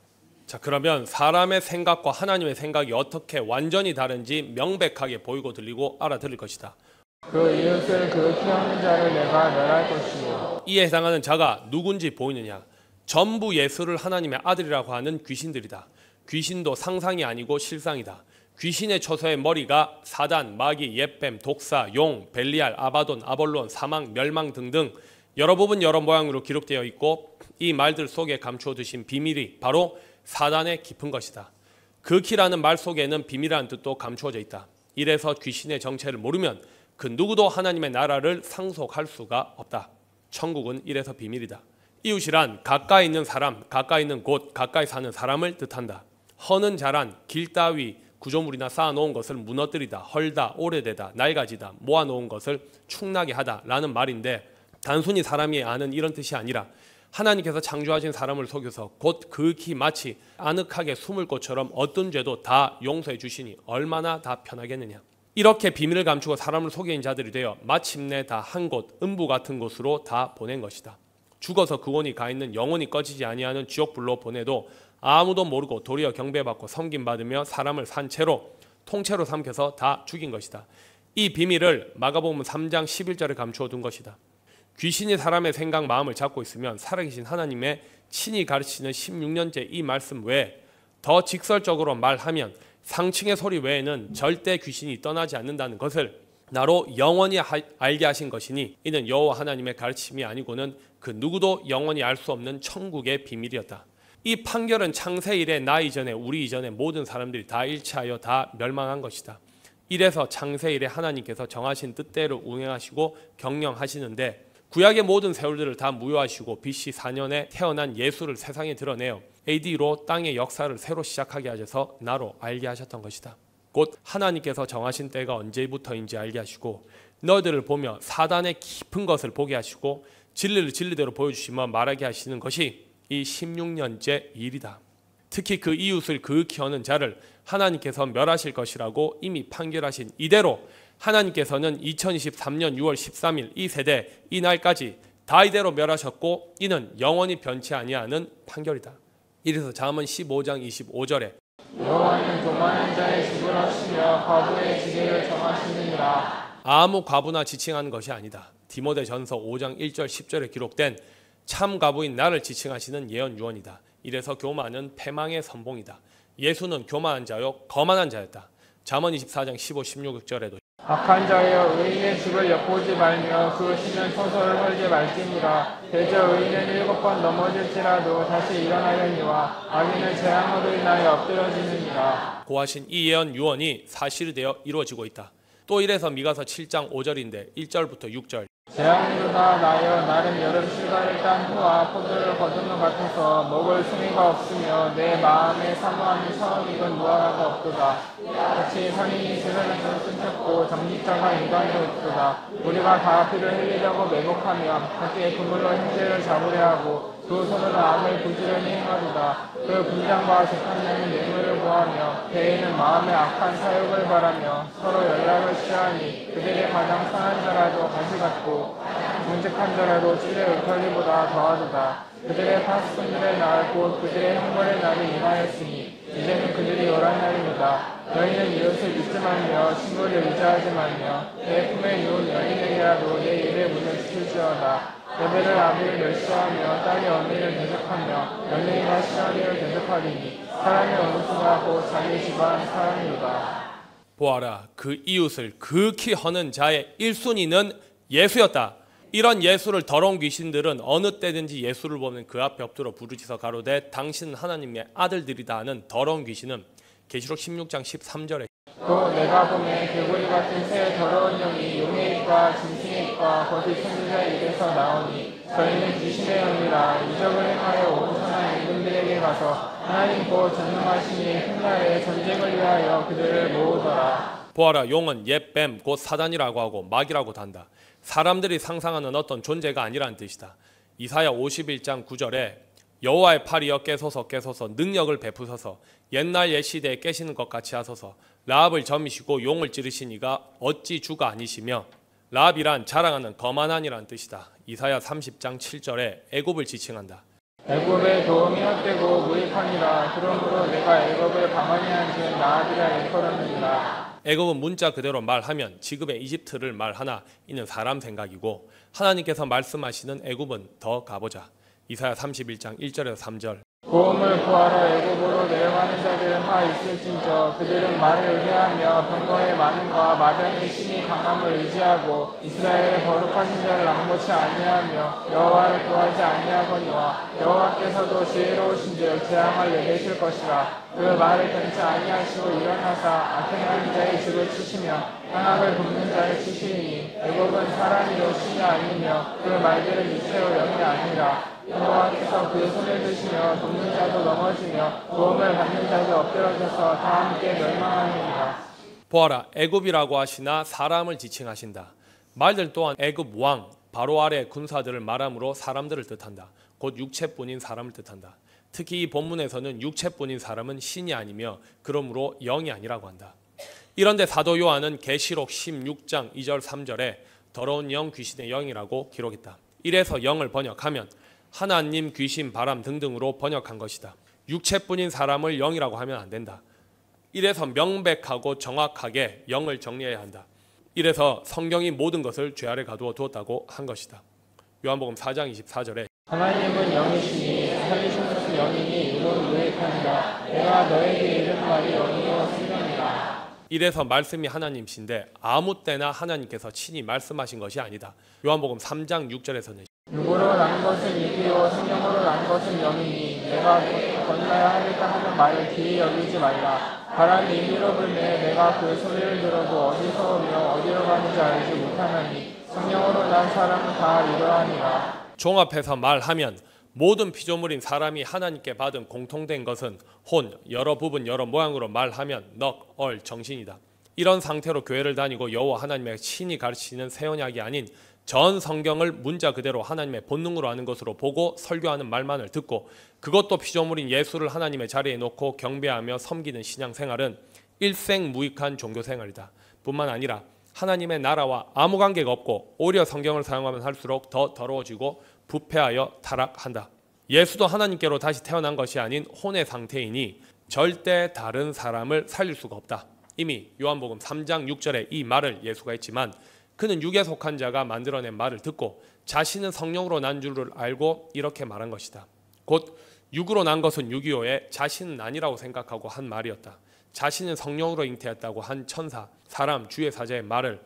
A: 자, 그러면 사람의 생각과 하나님의 생각이 어떻게 완전히 다른지 명백하게 보이고 들리고 알아들을 것이다.
B: 그 이웃을 그윽히 하는 자를 내가 멸할 것이요.
A: 이에 해당하는 자가 누군지 보이느냐? 전부 예수를 하나님의 아들이라고 하는 귀신들이다. 귀신도 상상이 아니고 실상이다. 귀신의 처소의 머리가 사단, 마귀, 옅뱀, 독사, 용, 벨리알, 아바돈, 아볼론, 사망, 멸망 등등 여러 부분 여러 모양으로 기록되어 있고 이 말들 속에 감추어 두신 비밀이 바로 사단의 깊은 것이다. 극히라는 말 속에는 비밀이라는 뜻도 감추어져 있다. 이래서 귀신의 정체를 모르면 그 누구도 하나님의 나라를 상속할 수가 없다. 천국은 이래서 비밀이다. 이웃이란 가까이 있는 사람, 가까이 있는 곳, 가까이 사는 사람을 뜻한다. 허는 자란 길 따위 구조물이나 쌓아놓은 것을 무너뜨리다, 헐다, 오래되다, 낡아지다, 모아놓은 것을 축나게 하다라는 말인데 단순히 사람이 아는 이런 뜻이 아니라 하나님께서 창조하신 사람을 속여서 곧 극히 마치 아늑하게 숨을 곳처럼 어떤 죄도 다 용서해 주시니 얼마나 다 편하겠느냐. 이렇게 비밀을 감추고 사람을 속인 자들이 되어 마침내 다 한 곳, 음부 같은 곳으로 다 보낸 것이다. 죽어서 그원이 가 있는 영원히 꺼지지 아니하는 지옥불로 보내도 아무도 모르고 도리어 경배받고 섬김받으며 사람을 산 채로 통째로 삼켜서 다 죽인 것이다. 이 비밀을 마가복음 3장 11절에 감추어 둔 것이다. 귀신이 사람의 생각, 마음을 잡고 있으면 살아계신 하나님의 친히 가르치는 16년째 이 말씀 외에 더 직설적으로 말하면 상층의 소리 외에는 절대 귀신이 떠나지 않는다는 것을 나로 영원히 알게 하신 것이니 이는 여호와 하나님의 가르침이 아니고는 그 누구도 영원히 알 수 없는 천국의 비밀이었다. 이 판결은 창세 이래 나 이전에 우리 이전에 모든 사람들이 다 일치하여 다 멸망한 것이다. 이래서 창세 이래 하나님께서 정하신 뜻대로 운행하시고 경영하시는데 구약의 모든 세월들을 다 무효하시고 BC 4년에 태어난 예수를 세상에 드러내어 AD로 땅의 역사를 새로 시작하게 하셔서 나로 알게 하셨던 것이다. 곧 하나님께서 정하신 때가 언제부터인지 알게 하시고 너희들을 보며 사단의 깊은 것을 보게 하시고 진리를 진리대로 보여주시며 말하게 하시는 것이 이 16년째 일이다. 특히 그 이웃을 그윽히 하는 자를 하나님께서 멸하실 것이라고 이미 판결하신 이대로 하나님께서는 2023년 6월 13일 이 세대 이 날까지 다 이대로 멸하셨고 이는 영원히 변치 아니하는 판결이다. 이래서 잠언 15장 25절에
B: 여호와는 교만한 자의 집을 하시며 과부의 지혜를 정하시느니라.
A: 아무 과부나 지칭하는 것이 아니다. 디모데전서 5장 1절 10절에 기록된 참 과부인 나를 지칭하시는 예언 유언이다. 이래서 교만은 패망의 선봉이다. 예수는 교만한 자요 거만한 자였다. 잠언 24장 15, 16절에도
B: 악한 자여 의인의 집을 엿보지 말며 그 쉬는 소설을 헐지 말지니라. 대저 의인은 7번 넘어질지라도 다시 일어나려니와 악인은 재앙으로 인하여 엎드러지느니라.
A: 고하신 이 예언 유언이 사실이 되어 이루어지고 있다. 또 이래서 미가서 7장 5절인데 1절부터 6절.
B: 재앙으로다 나여 나름 여름 실과를 딴 후와 포도를 거둔 것 같아서 먹을 송이가 없으며 내 마음에 사모함이 처음 익은 무화과가 없도다. 같이 선인이 세상에서 끊겼고 정직자가 인간이 없도다. 우리가 다 피를 흘리려고 매복하며 각기의 그물로 형제를 잡으려 하고 두 손으로 암을 부지런히 행하도다. 그 분장과 재판장이 뇌물을 구하며 대인은 마음에 악한 사욕을 바라며 서로 연락을 취하니 그들의 가장 선한 자라도 가시 같고 정직한 자라도 찔의 울타리보다 더하도다. 그들의 파수꾼들의 날 곧 그들의 형벌의 날이 임하였으니 이제는 그들이 요란 날입니다. 너희는 이웃을 믿지 말며 친구를 의지하지 말며 내 품에 누운 여인에게라도 내 입에 문을 지킬지어다. 여배를 아비를 멸시하며 딸이 언니를 대적하며 연예인과 시어머니를 대적하리니 사람의 어느 수가 곧 자기 집안 사람이로다.
A: 보아라, 그 이웃을 극히 허는 자의 1순위는 예수였다. 이런 예수를 더러운 귀신들은 어느 때든지 예수를 보면 그 앞에 엎드려 부르짖어 가로되 당신은 하나님의 아들들이다 하는 더러운 귀신은 계시록 16장 13절에
B: 또 내가 보매 개구리 같은 새 더러운 영이 용의 입과 짐승의 입과 거짓 선지자의 입에서 나오니 저희는 귀신의 영이라 이적을 행하여 온 선한 임금들에게 가서 하나님 곧 전능하시니 훗날에 전쟁을 위하여 그들을 모으더라.
A: 보아라, 용은 옛뱀 곧 사단이라고 하고 마귀라고 한다. 사람들이 상상하는 어떤 존재가 아니라는 뜻이다. 이사야 51장 9절에 여호와의 팔이여 깨소서 깨소서 능력을 베푸소서 옛날 옛 시대에 깨시는 것 같이 하소서 라합을 점이시고 용을 찌르신 이가 어찌 주가 아니시며 라합이란 자랑하는 거만한이라는 뜻이다. 이사야 30장 7절에 애굽을 지칭한다.
B: 애굽의 도움이 헛되고 무익하니라. 그러므로 내가 애굽을 가만히 앉은 나아비라 일컬었느니라.
A: 애굽은 문자 그대로 말하면 지금의 이집트를 말하나 이는 사람 생각이고 하나님께서 말씀하시는 애굽은 더 가보자. 이사야 31장 1절에서 3절.
B: 도움을 구하러 애굽으로 내려가는 자들은 다 있을진저 그들은 말을 의뢰하며 병거의 많음과 마병의 신이 강함을 의지하고 이스라엘의 거룩하신 자를 앙고치 아니하며 여호와를 구하지 아니하거니와 여호와께서도 지혜로우신즉 재앙을 내리실 것이라. 그 말을 변치 아니하시고 일어나사 악행하는 자의 집을 치시며 향악을 굽는 자를 치시니 애굽은 사람이요 신이 아니며 그 말들은 육체요 영이 아니라. 여호와께서 그 손을 드시며 돕는 자도 넘어지며 도움을 받는 자도 엎드러져서 다 함께 멸망하느니라.
A: 보아라, 애굽이라고 하시나 사람을 지칭하신다. 말들 또한 애굽 왕 바로 아래 군사들을 말함으로 사람들을 뜻한다. 곧 육체뿐인 사람을 뜻한다. 특히 이 본문에서는 육체뿐인 사람은 신이 아니며 그러므로 영이 아니라고 한다. 이런데 사도 요한은 계시록 16장 2절 3절에 더러운 영 귀신의 영이라고 기록했다. 이래서 영을 번역하면 하나님, 귀신, 바람 등등으로 번역한 것이다. 육체뿐인 사람을 영이라고 하면 안 된다. 이래서 명백하고 정확하게 영을 정리해야 한다. 이래서 성경이 모든 것을 죄 아래 가두어 두었다고 한 것이다. 요한복음 4장 24절에
B: 하나님은 영이시니 살리신 것은 영이니 이는 유익하니라. 내가 너에게 이른 말이 영이요 생명이라.
A: 이래서 말씀이 하나님이신데 아무 때나 하나님께서 친히 말씀하신 것이 아니다. 요한복음 3장 6절에서는
B: 육으로 난 것은 이기요 생명으로 난 것은 영이니 내가 건너야 하겠다 하는 말을 기이 여기지 말라. 바람이 임의로 불매 내가 그 소리를 들어도 어디서 오며 어디로 가는지 알지 못하나니 성령으로 난 사람은 다 이러하니라.
A: 종합해서 말하면 모든 피조물인 사람이 하나님께 받은 공통된 것은 혼, 여러 부분 여러 모양으로 말하면 넉, 얼, 정신이다. 이런 상태로 교회를 다니고 여호와 하나님의 친히 가르치는 새 언약이 아닌 전 성경을 문자 그대로 하나님의 본능으로 아는 것으로 보고 설교하는 말만을 듣고 그것도 피조물인 예수를 하나님의 자리에 놓고 경배하며 섬기는 신앙생활은 일생무익한 종교생활이다. 뿐만 아니라 하나님의 나라와 아무 관계가 없고 오히려 성경을 사용하면 할수록 더 더러워지고 부패하여 타락한다. 예수도 하나님께로 다시 태어난 것이 아닌 혼의 상태이니 절대 다른 사람을 살릴 수가 없다. 이미 요한복음 3장 6절에 이 말을 예수가 했지만 그는 육에 속한 자가 만들어낸 말을 듣고 자신은 성령으로 난 줄을 알고 이렇게 말한 것이다. 곧 육으로 난 것은 6.25에 자신은 아니라고 생각하고 한 말이었다. 자신은 성령으로 잉태했다고 한 천사, 사람 주의 사자의 말을,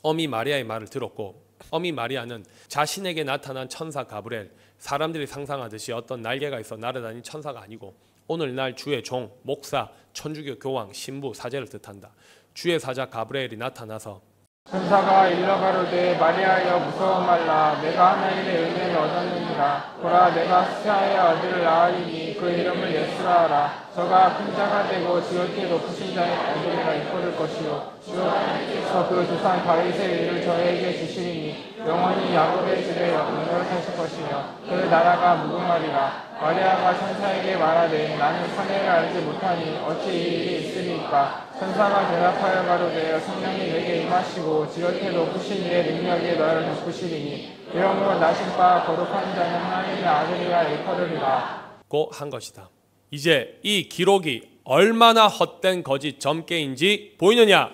A: 어미 마리아의 말을 들었고, 어미 마리아는 자신에게 나타난 천사 가브리엘, 사람들이 상상하듯이 어떤 날개가 있어 날아다니는 천사가 아니고 오늘날 주의 종, 목사, 천주교 교황, 신부, 사제를 뜻한다. 주의 사자 가브리엘이 나타나서
B: 천사가 일러 가로되 마리아여 무서워 말라. 내가 하나님의 은혜를 얻었느니라. 보라 내가 수사의 아들을 낳으리니 그 이름을 예수라 하라. 저가 큰 자가 되고 지극히 높으신 자의 아들이라 이끌을 것이요 주께서 그 조상 다윗의 일을 저에게 주시리니 영원히 야곱의 집에 영원을 하실 것이며 그 나라가 무궁하리라. 마리아가 천사에게 말하되 나는 사내를 알지 못하니 어찌 이 일이 있으리까. 천사가 대답하여 가로되 성령이 내게 임하시고 지극히 높으신 이의 능력이 너를 덮으시리니 이러므로 나신 바 거룩한 자는 하나님의 아들이라 일컬으리라
A: 고 한 것이다. 이제 이 기록이 얼마나 헛된 거짓 점괘인지 보이느냐?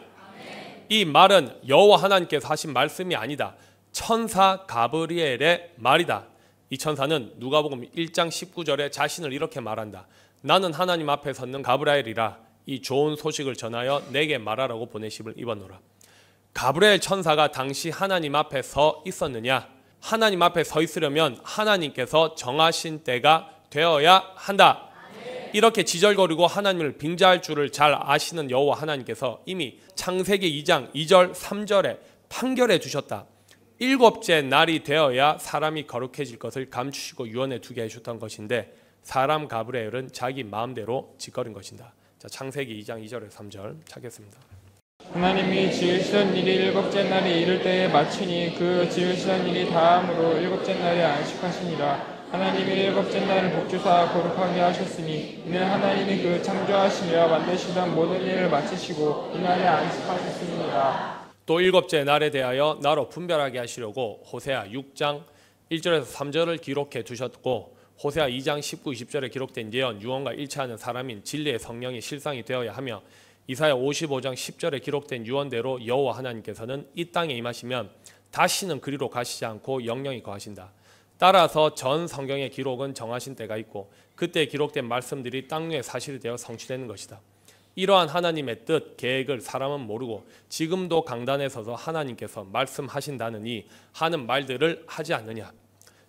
A: 이 말은 여호와 하나님께서 하신 말씀이 아니다. 천사 가브리엘의 말이다. 이 천사는 누가복음 1장 19절에 자신을 이렇게 말한다. 나는 하나님 앞에 섰는 가브리엘이라. 이 좋은 소식을 전하여 내게 말하라고 보내심을 입었노라. 가브리엘 천사가 당시 하나님 앞에 서 있었느냐? 하나님 앞에 서 있으려면 하나님께서 정하신 때가 되어야 한다. 이렇게 지절거리고 하나님을 빙자할 줄을 잘 아시는 여호와 하나님께서 이미 창세기 2장 2절 3절에 판결해 주셨다. 일곱째 날이 되어야 사람이 거룩해질 것을 감추시고 유언해 두게 해주셨던 것인데 사람 가브리엘은 자기 마음대로 짓거린 것이다. 자, 창세기 2장 2절에서 3절 찾겠습니다.
B: 하나님이 지으시던 일이 일곱째 날이 이를 때에 마치니 그 지으시던 일이 다함으로 일곱째 날에 안식하시니라. 하나님이 일곱째 날을 복주사 거룩하게 하셨으니 이는 하나님이 그 창조하시며 만드시던 모든 일을 마치시고 이날에 안식하셨습니다.
A: 또 일곱째 날에 대하여 나로 분별하게 하시려고 호세아 6장 1절에서 3절을 기록해 두셨고 호세아 2장 19, 20절에 기록된 예언 유언과 일치하는 사람인 진리의 성령이 실상이 되어야 하며 이사야 55장 10절에 기록된 유언대로 여호와 하나님께서는 이 땅에 임하시면 다시는 그리로 가시지 않고 영영이 거하신다. 따라서 전 성경의 기록은 정하신 때가 있고 그때 기록된 말씀들이 땅 위에 사실이 되어 성취되는 것이다. 이러한 하나님의 뜻, 계획을 사람은 모르고 지금도 강단에 서서 하나님께서 말씀하신다느니 하는 말들을 하지 않느냐.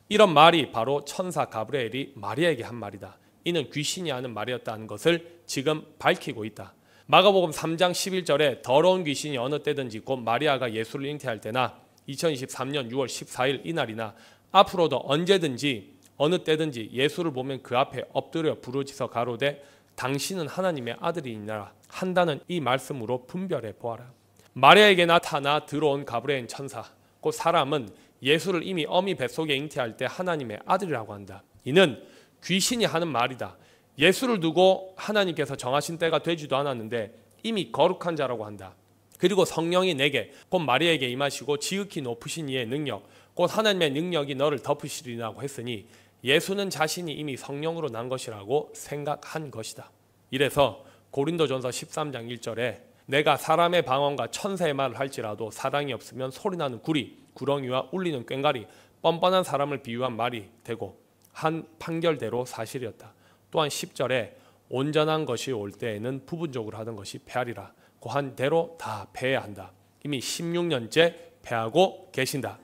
A: 이런 말이 바로 천사 가브리엘이 마리아에게 한 말이다. 이는 귀신이 하는 말이었다는 것을 지금 밝히고 있다. 마가복음 3장 11절에 더러운 귀신이 어느 때든지 곧 마리아가 예수를 잉태할 때나 2023년 6월 14일 이날이나 앞으로도 언제든지 어느 때든지 예수를 보면 그 앞에 엎드려 부르짖어 가로되 당신은 하나님의 아들이니라 한다는 이 말씀으로 분별해 보아라. 마리아에게 나타나 들어온 가브리엘 천사, 곧 사람은 예수를 이미 어미 뱃속에 잉태할 때 하나님의 아들이라고 한다. 이는 귀신이 하는 말이다. 예수를 두고 하나님께서 정하신 때가 되지도 않았는데 이미 거룩한 자라고 한다. 그리고 성령이 내게 곧 마리아에게 임하시고 지극히 높으신 이의 능력 곧 하나님의 능력이 너를 덮으시리라고 했으니 예수는 자신이 이미 성령으로 난 것이라고 생각한 것이다. 이래서 고린도전서 13장 1절에 내가 사람의 방언과 천사의 말을 할지라도 사랑이 없으면 소리나는 구리, 구렁이와 울리는 꽹과리, 뻔뻔한 사람을 비유한 말이 되고 한 판결대로 사실이었다. 또한 10절에 온전한 것이 올 때에는 부분적으로 하던 것이 패하리라. 고한 대로 다 패해야 한다. 이미 16년째 패하고 계신다.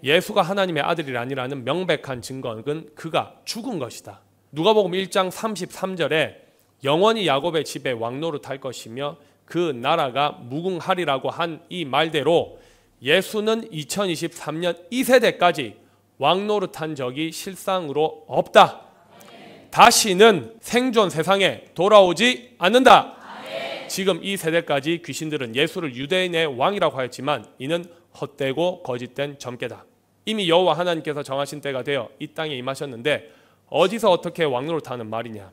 A: 예수가 하나님의 아들이라니라는 명백한 증거는 그가 죽은 것이다. 누가복음 1장 33절에 영원히 야곱의 집에 왕노릇할 것이며 그 나라가 무궁하리라고 한 이 말대로 예수는 2023년 이 세대까지 왕노릇한 적이 실상으로 없다. 다시는 생존 세상에 돌아오지 않는다. 지금 이 세대까지 귀신들은 예수를 유대인의 왕이라고 하였지만 이는 헛되고 거짓된 점괘다. 이미 여호와 하나님께서 정하신 때가 되어 이 땅에 임하셨는데 어디서 어떻게 왕노릇하는 말이냐.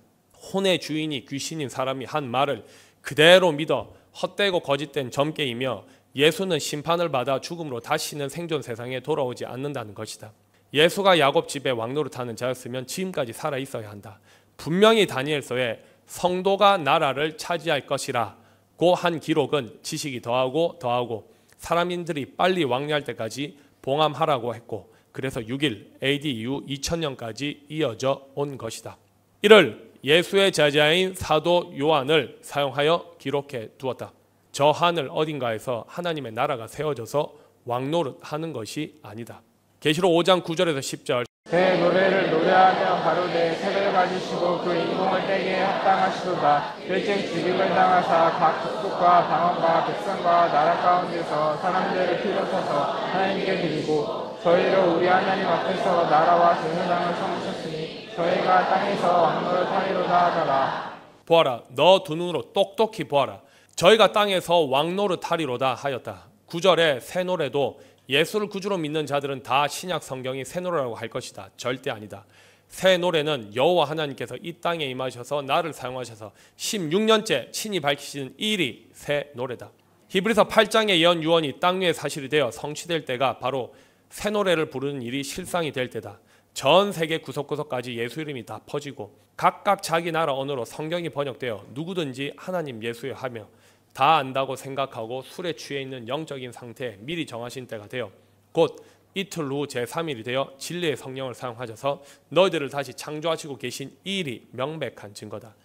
A: 혼의 주인이 귀신인 사람이 한 말을 그대로 믿어 헛되고 거짓된 점괘이며 예수는 심판을 받아 죽음으로 다시는 생존 세상에 돌아오지 않는다는 것이다. 예수가 야곱 집에 왕노릇하는 자였으면 지금까지 살아 있어야 한다. 분명히 다니엘서에 성도가 나라를 차지할 것이라 고 한 기록은 지식이 더하고 사람인들이 빨리 왕래할 때까지 봉함하라고 했고 그래서 6일 AD 이후 2000년까지 이어져 온 것이다. 이를 예수의 제자인 사도 요한을 사용하여 기록해 두었다. 저 하늘 어딘가에서 하나님의 나라가 세워져서 왕노릇하는 것이 아니다. 계시록 5장 9절에서 10절.
B: 새 노래를 노래하며 가로되 새를 가지시고 그 인공을 떼기에 합당하시도다. 일찍 죽임을 당하사 각 국속과 방언과 백성과 나라 가운데서 사람들을 피로서서 하나님께 드리고 저희로 우리 하나님 앞에서 나라와 제사장을 삼으셨으니 저희가 땅에서 왕노를 타리로다 하더라.
A: 보아라, 너 두 눈으로 똑똑히 보아라. 저희가 땅에서 왕노를 타리로다 하였다. 9절에 새 노래도 예수를 구주로 믿는 자들은 다 신약 성경이 새 노래라고 할 것이다. 절대 아니다. 새 노래는 여호와 하나님께서 이 땅에 임하셔서 나를 사용하셔서 16년째 친히 밝히시는 이 일이 새 노래다. 히브리서 8장의 예언 유언이 땅 위에 사실이 되어 성취될 때가 바로 새 노래를 부르는 일이 실상이 될 때다. 전 세계 구석구석까지 예수 이름이 다 퍼지고 각각 자기 나라 언어로 성경이 번역되어 누구든지 하나님 예수여 하며 다 안다고 생각하고 술에 취해 있는 영적인 상태에 미리 정하신 때가 되어 곧 이틀 후 제3일이 되어 진리의 성령을 사용하셔서 너희들을 다시 창조하시고 계신 이 일이 명백한 증거다.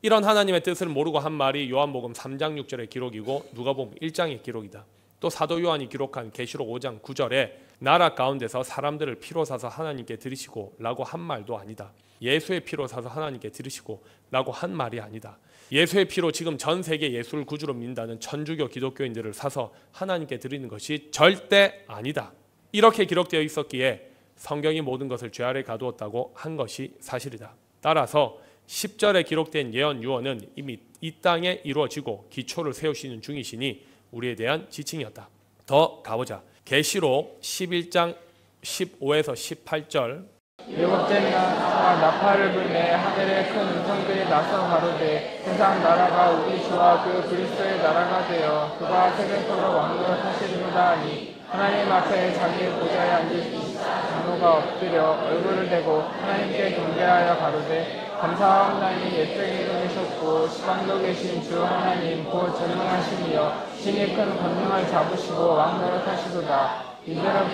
A: 이런 하나님의 뜻을 모르고 한 말이 요한복음 3장 6절의 기록이고 누가복음 1장의 기록이다. 또 사도 요한이 기록한 계시록 5장 9절에 나라 가운데서 사람들을 피로 사서 하나님께 드리시고 라고 한 말도 아니다. 예수의 피로 사서 하나님께 드리시고 라고 한 말이 아니다. 예수의 피로 지금 전 세계 예수를 구주로 믿는다는 천주교 기독교인들을 사서 하나님께 드리는 것이 절대 아니다. 이렇게 기록되어 있었기에 성경이 모든 것을 죄 아래 가두었다고 한 것이 사실이다. 따라서 10절에 기록된 예언 유언은 이미 이 땅에 이루어지고 기초를 세우시는 중이시니 우리에 대한 지칭이었다. 더 가보자. 계시록 11장 15에서 18절.
B: 일곱째 나와 나팔을 불매 하늘에 큰 음성들이 나서 가로되 세상 나라가 우리 주와 그 그리스도의 나라가 되어 그가 세대토록 왕노를 하시리로다 하니 하나님 앞에 자기 보좌에 앉으신 장로가 엎드려 얼굴을 대고 하나님께 경배하여 가로되 감사하옵나니 옛적에 이르셨고 시방도 계신 주 하나님 곧 전능하시니여 신이 큰 권능을 잡으시고 왕노를 하시도다. 이대로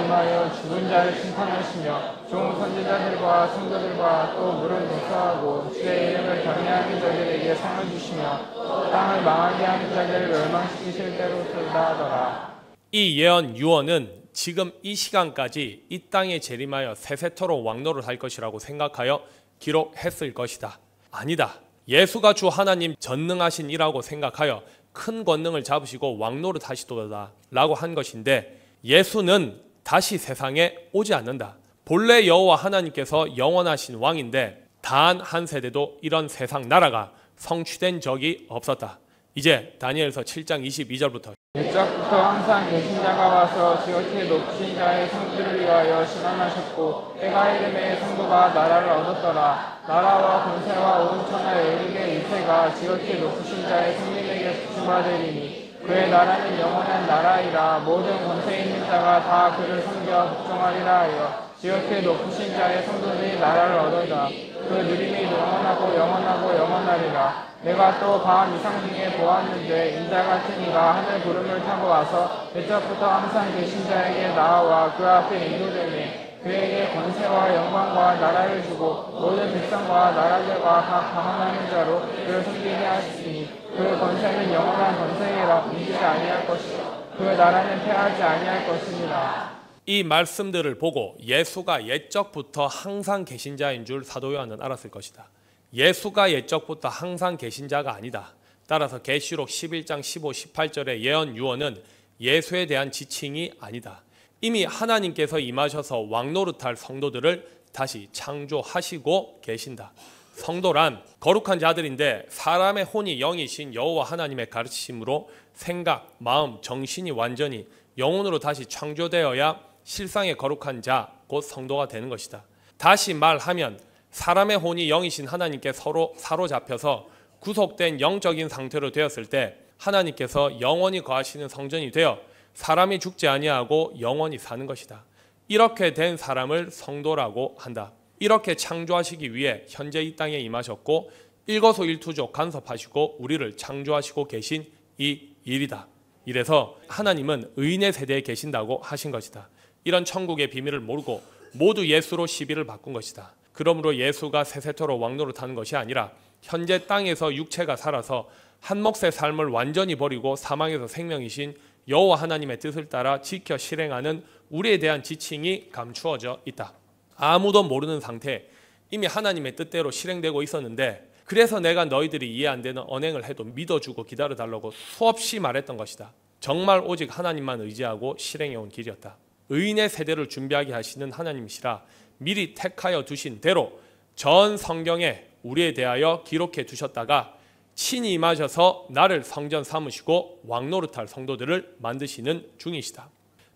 B: 임하여 죽은 자를 심판하시며 종 선지자들과 성도들과 또 물을 독서하고 주의 이름을 경외하는 자들에게 상을 주시며 땅을 망하게 하는 자들을 멸망시키실 때로소이다 하더라.
A: 이 예언 유언은 지금 이 시간까지 이 땅에 재림하여 세세토록 왕노를 할 것이라고 생각하여 기록했을 것이다. 아니다. 예수가 주 하나님 전능하신 이라고 생각하여 큰 권능을 잡으시고 왕노를 하시도다 라고 한 것인데 예수는 다시 세상에 오지 않는다. 본래 여호와 하나님께서 영원하신 왕인데 단 한 세대도 이런 세상 나라가 성취된 적이 없었다. 이제 다니엘서 7장 22절부터
B: 옛적부터 항상 계신 자가 와서 지극히 높으신 자의 성들을 위하여 신앙하셨고 때가 이름에 성도가 나라를 얻었더라. 나라와 권세와 온 천하에 이르게 이세가 지극히 높으신 자의 성님에게 부임하되리니 그의 나라는 영원한 나라이라. 모든 권세 있는 자가 다 그를 섬겨 복종하리라 하여 지극히 높으신 자의 성도들이 나라를 얻어다. 그 누림이 영원하고 영원하고 영원하리라. 내가 또 밤 이상 중에 보았는데 인자 같은 이가 하늘 구름을 타고 와서 옛적부터 항상 계신 자에게 나아와 그 앞에 인도되매 그에게 권세와 영광과 나라를 주고 모든 백성과 나라들과 각 방언하는 자로 그를 섬기게 하시니 그 권세는 영원한 권세이라 옮기지 아니할 것이요 그 나라는 패하지 아니할 것이니라.
A: 이 말씀들을 보고 예수가 옛적부터 항상 계신 자인 줄 사도 요한은 알았을 것이다. 예수가 옛적부터 항상 계신 자가 아니다. 따라서 계시록 11장 15, 18절의 예언 유언은 예수에 대한 지칭이 아니다. 이미 하나님께서 임하셔서 왕노릇할 성도들을 다시 창조하시고 계신다. 성도란 거룩한 자들인데 사람의 혼이 영이신 여호와 하나님의 가르치심으로 생각, 마음, 정신이 완전히 영혼으로 다시 창조되어야 실상의 거룩한 자, 곧 성도가 되는 것이다. 다시 말하면 사람의 혼이 영이신 하나님께 서로 사로잡혀서 구속된 영적인 상태로 되었을 때 하나님께서 영원히 거하시는 성전이 되어 사람이 죽지 아니하고 영원히 사는 것이다. 이렇게 된 사람을 성도라고 한다. 이렇게 창조하시기 위해 현재 이 땅에 임하셨고 일거수일투족 간섭하시고 우리를 창조하시고 계신 이 일이다. 이래서 하나님은 의인의 세대에 계신다고 하신 것이다. 이런 천국의 비밀을 모르고 모두 예수로 시비를 바꾼 것이다. 그러므로 예수가 세세토록 왕노릇하는 것이 아니라 현재 땅에서 육체가 살아서 한 몫의 삶을 완전히 버리고 사망에서 생명이신 여호와 하나님의 뜻을 따라 지켜 실행하는 우리에 대한 지칭이 감추어져 있다. 아무도 모르는 상태, 이미 하나님의 뜻대로 실행되고 있었는데 그래서 내가 너희들이 이해 안 되는 언행을 해도 믿어주고 기다려달라고 수없이 말했던 것이다. 정말 오직 하나님만 의지하고 실행해온 길이었다. 의인의 세대를 준비하게 하시는 하나님이시라 미리 택하여 두신 대로 전 성경에 우리에 대하여 기록해 두셨다가 친히 임하셔서 나를 성전 삼으시고 왕노릇할 성도들을 만드시는 중이시다.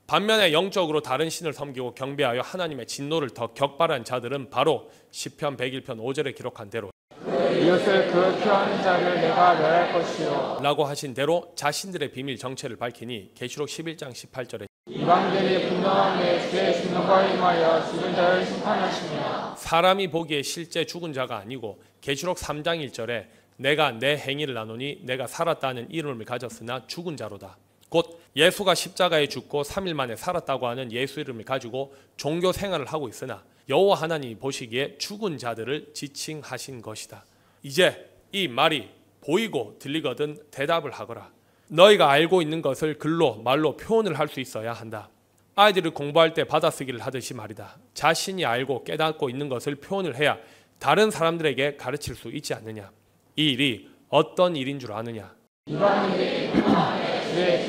A: 반면에 영적으로 다른 신을 섬기고 경배하여 하나님의 진노를 더 격발한 자들은 바로 시편 101편 5절에 기록한 대로
B: 이웃을 그 피하는 자를 내가 멸할 것이요
A: 라고 하신 대로 자신들의 비밀 정체를 밝히니 계시록 11장 18절에
B: 이방들이 분노함에 주의 진노가 임하여 죽은 자를 심판하시며
A: 사람이 보기에 실제 죽은 자가 아니고 계시록 3장 1절에 내가 내 행위를 나누니 내가 살았다는 이름을 가졌으나 죽은 자로다. 곧 예수가 십자가에 죽고 3일 만에 살았다고 하는 예수 이름을 가지고 종교 생활을 하고 있으나 여호와 하나님이 보시기에 죽은 자들을 지칭하신 것이다. 이제 이 말이 보이고 들리거든 대답을 하거라. 너희가 알고 있는 것을 글로 말로 표현을 할 수 있어야 한다. 아이들을 공부할 때 받아쓰기를 하듯이 말이다. 자신이 알고 깨닫고 있는 것을 표현을 해야 다른 사람들에게 가르칠 수 있지 않느냐. 이 일이 어떤 일인 줄 아느냐.
B: 이방인들이 주의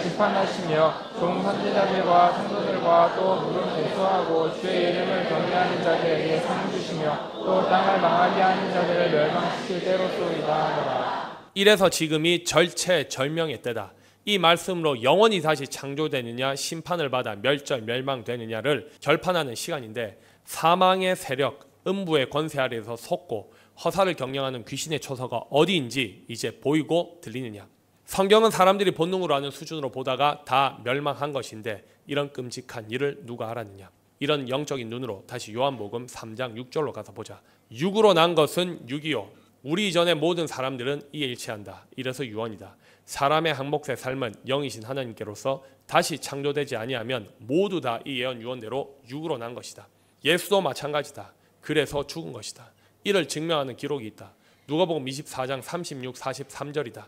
B: 심판하시며 종 선지자들과 성도들과 또 물은 대수하고 주의 이름을 경외하는 자들에게 상 주시며 또 땅을 망하게 하는 자들을 멸망시킬 때로소이다 하더라.
A: 이래서 지금이 절체절명의 때다. 이 말씀으로 영원히 다시 창조되느냐 심판을 받아 멸망되느냐를 결판하는 시간인데 사망의 세력, 음부의 권세 아래에서 속고 허사를 경영하는 귀신의 초서가 어디인지 이제 보이고 들리느냐. 성경은 사람들이 본능으로 아는 수준으로 보다가 다 멸망한 것인데 이런 끔찍한 일을 누가 알았느냐. 이런 영적인 눈으로 다시 요한복음 3장 6절로 가서 보자. 육으로 난 것은 육이요 우리 이전의 모든 사람들은 이에 일치한다. 이래서 유언이다. 사람의 한 몫의 삶은 영이신 하나님께로서 다시 창조되지 아니하면 모두 다 이 예언 유언대로 육으로 난 것이다. 예수도 마찬가지다. 그래서 죽은 것이다. 이를 증명하는 기록이 있다. 누가복음 24장 36, 43절이다.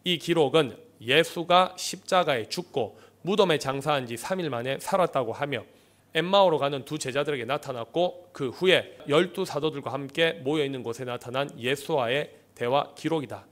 A: 이 기록은 예수가 십자가에 죽고 무덤에 장사한 지 3일 만에 살았다고 하며 엠마오로 가는 두 제자들에게 나타났고 그 후에 12사도들과 함께 모여있는 곳에 나타난 예수와의 대화 기록이다.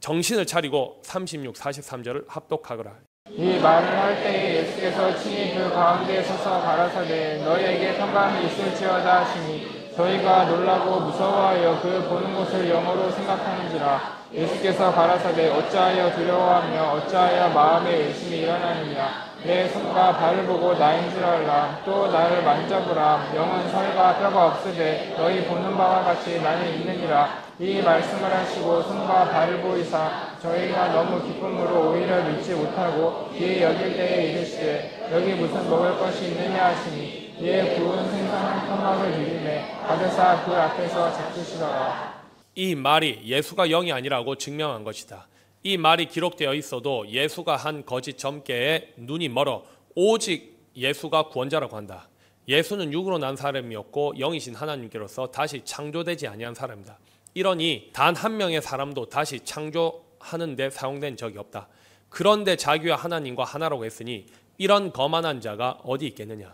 A: 정신을 차리고 36, 43절을 합독하거라.
B: 이 말을 할 때에 예수께서 친히 그 가운데 서서 가라사대 너희에게 평강이 있을지어다 하시니 저희가 놀라고 무서워하여 그 보는 곳을 영어로 생각하는지라. 예수께서 가라사대 어찌하여 두려워하며 어찌하여 마음에 의심이 일어나느냐. 내 손과 발을 보고 나인 줄 알라. 또 나를 만져보라. 영은 살과 뼈가 없으되 너희 보는 바와 같이 나는 있느니라. 이 말씀을 하시고 손과 발을 보이사 저희가 너무 기쁨으로 오히려 믿지 못하고 뒤에 여길 때에 이르시되 여기 무슨 먹을 것이 있느냐 하시니 이에 구운 생선 한 토막을 드리매 받으사 그 앞에서 잡수시더라.
A: 이 말이 예수가 영이 아니라고 증명한 것이다. 이 말이 기록되어 있어도 예수가 한 거짓 점괘에 눈이 멀어 오직 예수가 구원자라고 한다. 예수는 육으로 난 사람이었고 영이신 하나님께로서 다시 창조되지 아니한 사람이다. 이러니 단 한 명의 사람도 다시 창조하는 데 사용된 적이 없다. 그런데 자기와 하나님과 하나라고 했으니 이런 거만한 자가 어디 있겠느냐.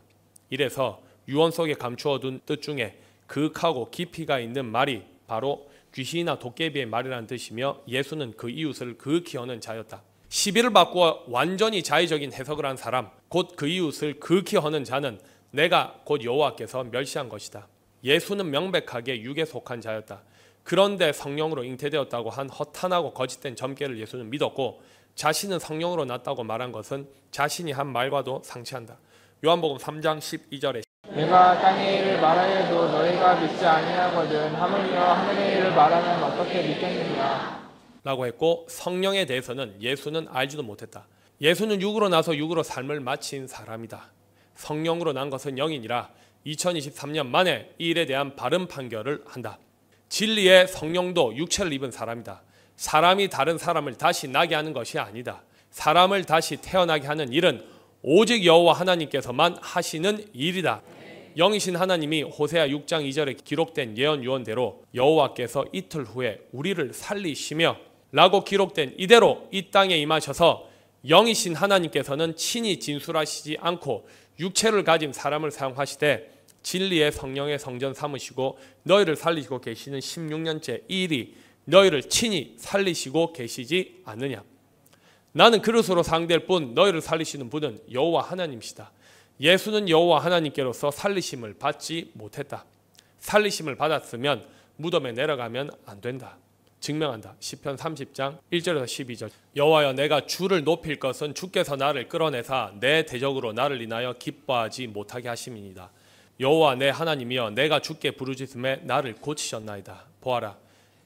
A: 이래서 유언 속에 감추어둔 뜻 중에 그윽하고 깊이가 있는 말이 바로 귀신이나 도깨비의 말이라는 뜻이며 예수는 그 이웃을 그윽히 허는 자였다. 시비를 받고 완전히 자의적인 해석을 한 사람, 곧 그 이웃을 그윽히 허는 자는 내가 곧 여호와께서 멸시한 것이다. 예수는 명백하게 육에 속한 자였다. 그런데 성령으로 잉태되었다고 한 허탄하고 거짓된 점괘를 예수는 믿었고 자신은 성령으로 났다고 말한 것은 자신이 한 말과도 상치한다. 요한복음 3장 12절에
B: 내가 땅의 일을 말하여도 너희가 믿지 아니하거든 하물며 하늘의 일을 말하면 어떻게 믿겠느냐
A: 라고 했고 성령에 대해서는 예수는 알지도 못했다. 예수는 육으로 나서 육으로 삶을 마친 사람이다. 성령으로 난 것은 영이니라 2023년 만에 이 일에 대한 바른 판결을 한다. 진리의 성령도 육체를 입은 사람이다. 사람이 다른 사람을 다시 나게 하는 것이 아니다. 사람을 다시 태어나게 하는 일은 오직 여호와 하나님께서만 하시는 일이다. 영이신 하나님이 호세아 6장 2절에 기록된 예언 유언대로 여호와께서 이틀 후에 우리를 살리시며 라고 기록된 이대로 이 땅에 임하셔서 영이신 하나님께서는 친히 진술하시지 않고 육체를 가진 사람을 사용하시되 진리의 성령의 성전 삼으시고 너희를 살리시고 계시는 16년째 이 일이 너희를 친히 살리시고 계시지 않느냐. 나는 그릇으로 사용될 뿐 너희를 살리시는 분은 여호와 하나님이시다. 예수는 여호와 하나님께로서 살리심을 받지 못했다. 살리심을 받았으면 무덤에 내려가면 안 된다. 증명한다. 시편 30장 1절에서 12절. 여호와여 내가 주를 높일 것은 주께서 나를 끌어내사 내 대적으로 나를 인하여 기뻐하지 못하게 하심이니이다. 여호와 내 하나님이여 내가 주께 부르짖음에 나를 고치셨나이다. 보아라.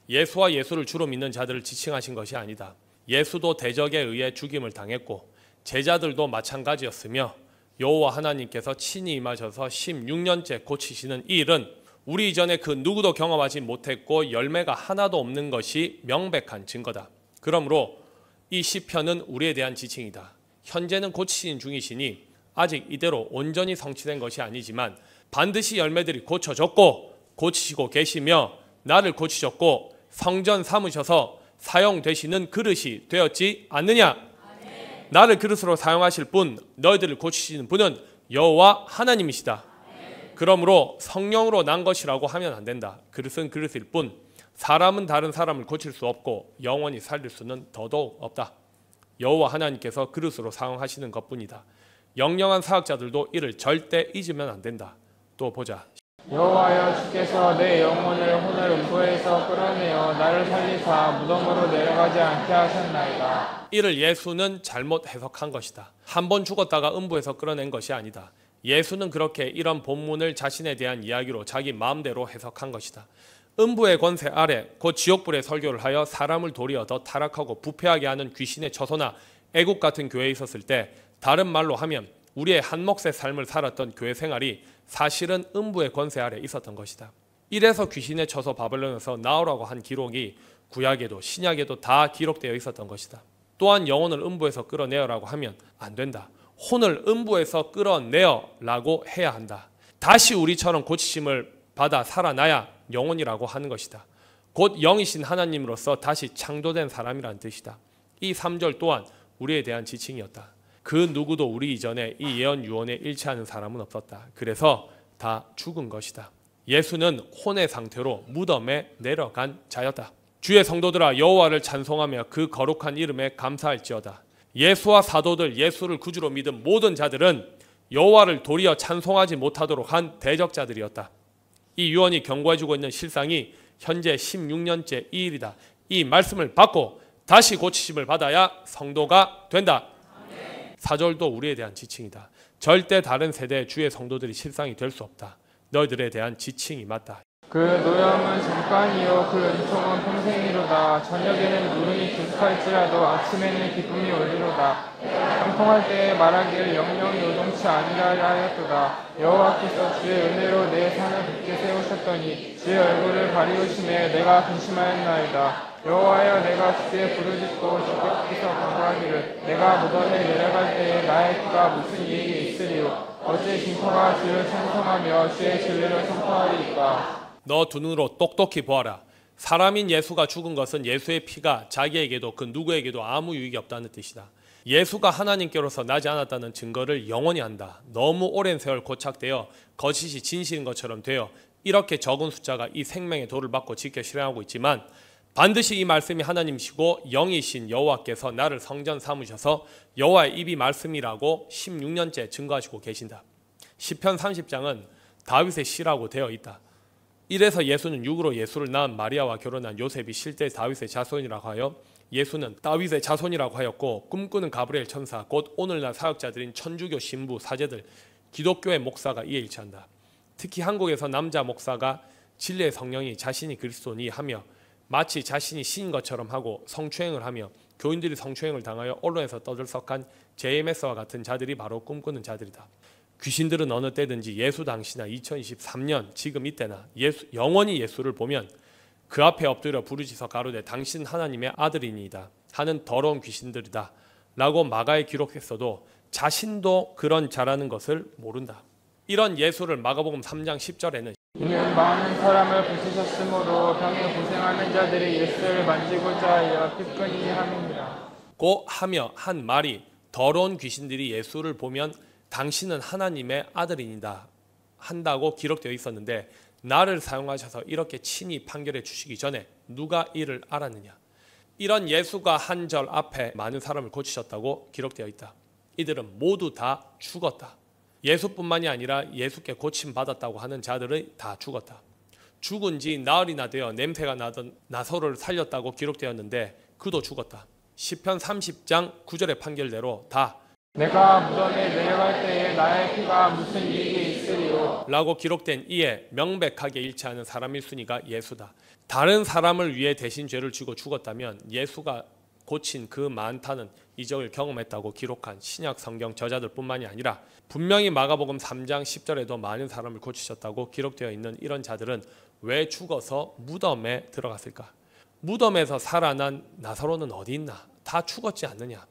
A: 예수와 예수를 주로 믿는 자들을 지칭하신 것이 아니다. 예수도 대적에 의해 죽임을 당했고 제자들도 마찬가지였으며 여호와 하나님께서 친히 임하셔서 16년째 고치시는 이 일은 우리 이전에 그 누구도 경험하지 못했고 열매가 하나도 없는 것이 명백한 증거다. 그러므로 이 시편은 우리에 대한 지칭이다. 현재는 고치신 중이시니 아직 이대로 온전히 성취된 것이 아니지만 반드시 열매들이 고쳐졌고 고치시고 계시며 나를 고치셨고 성전 삼으셔서 사용되시는 그릇이 되었지 않느냐. 나를 그릇으로 사용하실 분 너희들을 고치시는 분은 여호와 하나님이시다. 그러므로 성령으로 난 것이라고 하면 안 된다. 그릇은 그릇일 뿐 사람은 다른 사람을 고칠 수 없고 영원히 살릴 수는 더더욱 없다. 여호와 하나님께서 그릇으로 사용하시는 것뿐이다. 영영한 사역자들도 이를 절대 잊으면 안 된다. 또 보자.
B: 여호와여 주께서 내 영혼을 혼을 음부에서 끌어내어 나를 살리사 무덤으로 내려가지 않게 하셨나이다.
A: 이를 예수는 잘못 해석한 것이다. 한 번 죽었다가 음부에서 끌어낸 것이 아니다. 예수는 그렇게 이런 본문을 자신에 대한 이야기로 자기 마음대로 해석한 것이다. 음부의 권세 아래 곧 지옥불의 설교를 하여 사람을 도리어 더 타락하고 부패하게 하는 귀신의 처소나 애국 같은 교회에 있었을 때 다른 말로 하면 우리의 한 몫의 삶을 살았던 교회 생활이 사실은 음부의 권세 아래 있었던 것이다. 이래서 귀신의 처소 바벨론에서 나오라고 한 기록이 구약에도 신약에도 다 기록되어 있었던 것이다. 또한 영혼을 음부에서 끌어내어라고 하면 안 된다. 혼을 음부에서 끌어내어라고 해야 한다. 다시 우리처럼 고치심을 받아 살아나야 영혼이라고 하는 것이다. 곧 영이신 하나님으로서 다시 창조된 사람이란 뜻이다. 이 3절 또한 우리에 대한 지칭이었다. 그 누구도 우리 이전에 이 예언 유언에 일치하는 사람은 없었다. 그래서 다 죽은 것이다. 예수는 혼의 상태로 무덤에 내려간 자였다. 주의 성도들아 여호와를 찬송하며 그 거룩한 이름에 감사할지어다. 예수와 사도들 예수를 구주로 믿은 모든 자들은 여호와를 도리어 찬송하지 못하도록 한 대적자들이었다. 이 유언이 경고해주고 있는 실상이 현재 16년째 이 일이다. 이 말씀을 받고 다시 고치심을 받아야 성도가 된다. 4절도 우리에 대한 지칭이다. 절대 다른 세대의 주의 성도들이 실상이 될 수 없다. 너희들에 대한 지칭이 맞다.
B: 그 노염은 잠깐이요 그 은총은 평생이로다. 저녁에는 누름이 계속할지라도 아침에는 기쁨이 오리로다. 방통할 때에 말하기를 영영이 요동치 아니하리라 하였도다. 여호와께서 주의 은혜로 내 산을 굳게 세우셨더니 주의 얼굴을 가리우심에 내가 근심하였나이다. 여호와여 내가 주께 부르짖고 주께서 간구하기를 내가 무덤에 내려갈 때에 나의 피가 무슨 이익이 있으리요. 어찌 징표가 주를 찬송하며 주의 진리를 선포하리이까.
A: 너 두 눈으로 똑똑히 보아라. 사람인 예수가 죽은 것은 예수의 피가 자기에게도 그 누구에게도 아무 유익이 없다는 뜻이다. 예수가 하나님께로서 나지 않았다는 증거를 영원히 한다. 너무 오랜 세월 고착되어 거짓이 진실인 것처럼 되어 이렇게 적은 숫자가 이 생명의 도를 받고 지켜 실행하고 있지만 반드시 이 말씀이 하나님이시고 영이신 여호와께서 나를 성전 삼으셔서 여호와의 입이 말씀이라고 16년째 증거하시고 계신다. 시편 30장은 다윗의 시라고 되어 있다. 이래서 예수는 육으로 예수를 낳은 마리아와 결혼한 요셉이 실제 다윗의 자손이라고 하여 예수는 다윗의 자손이라고 하였고 꿈꾸는 가브리엘 천사 곧 오늘날 사역자들인 천주교 신부 사제들 기독교의 목사가 이에 일치한다. 특히 한국에서 남자 목사가 진리의 성령이 자신이 그리스도니 하며 마치 자신이 신인 것처럼 하고 성추행을 하며 교인들이 성추행을 당하여 언론에서 떠들썩한 JMS와 같은 자들이 바로 꿈꾸는 자들이다. 귀신들은 어느 때든지 예수 당시나 2023년 지금 이때나 영원히 예수를 보면 그 앞에 엎드려 부르짖어 가로되 당신 하나님의 아들이니이다 하는 더러운 귀신들이다 라고 마가에 기록했어도 자신도 그런 자라는 것을 모른다. 이런 예수를 마가복음 3장 10절에는
B: 이는 많은 사람을 고치셨으므로 병에 고생하는 자들이 예수를 만지고자 하여 피끈히 함이니라.
A: 고 하며 한 말이 더러운 귀신들이 예수를 보면 당신은 하나님의 아들이니다 한다고 기록되어 있었는데 나를 사용하셔서 이렇게 친히 판결해 주시기 전에 누가 이를 알았느냐. 이런 예수가 한 절 앞에 많은 사람을 고치셨다고 기록되어 있다. 이들은 모두 다 죽었다. 예수뿐만이 아니라 예수께 고침받았다고 하는 자들이 다 죽었다. 죽은 지 나흘이나 되어 냄새가 나던 나사로를 살렸다고 기록되었는데 그도 죽었다. 시편 30장 9절의 판결대로 다
B: 내가 무덤에 내려갈 때에 나의 피가 무슨 이익이 있으리요.
A: 라고 기록된 이에 명백하게 일치하는 사람일 순위가 예수다. 다른 사람을 위해 대신 죄를 지고 죽었다면 예수가 고친 그 많다는 이적을 경험했다고 기록한 신약 성경 저자들 뿐만이 아니라 분명히 마가복음 3장 10절에도 많은 사람을 고치셨다고 기록되어 있는 이런 자들은 왜 죽어서 무덤에 들어갔을까? 무덤에서 살아난 나사로는 어디 있나? 다 죽었지 않느냐?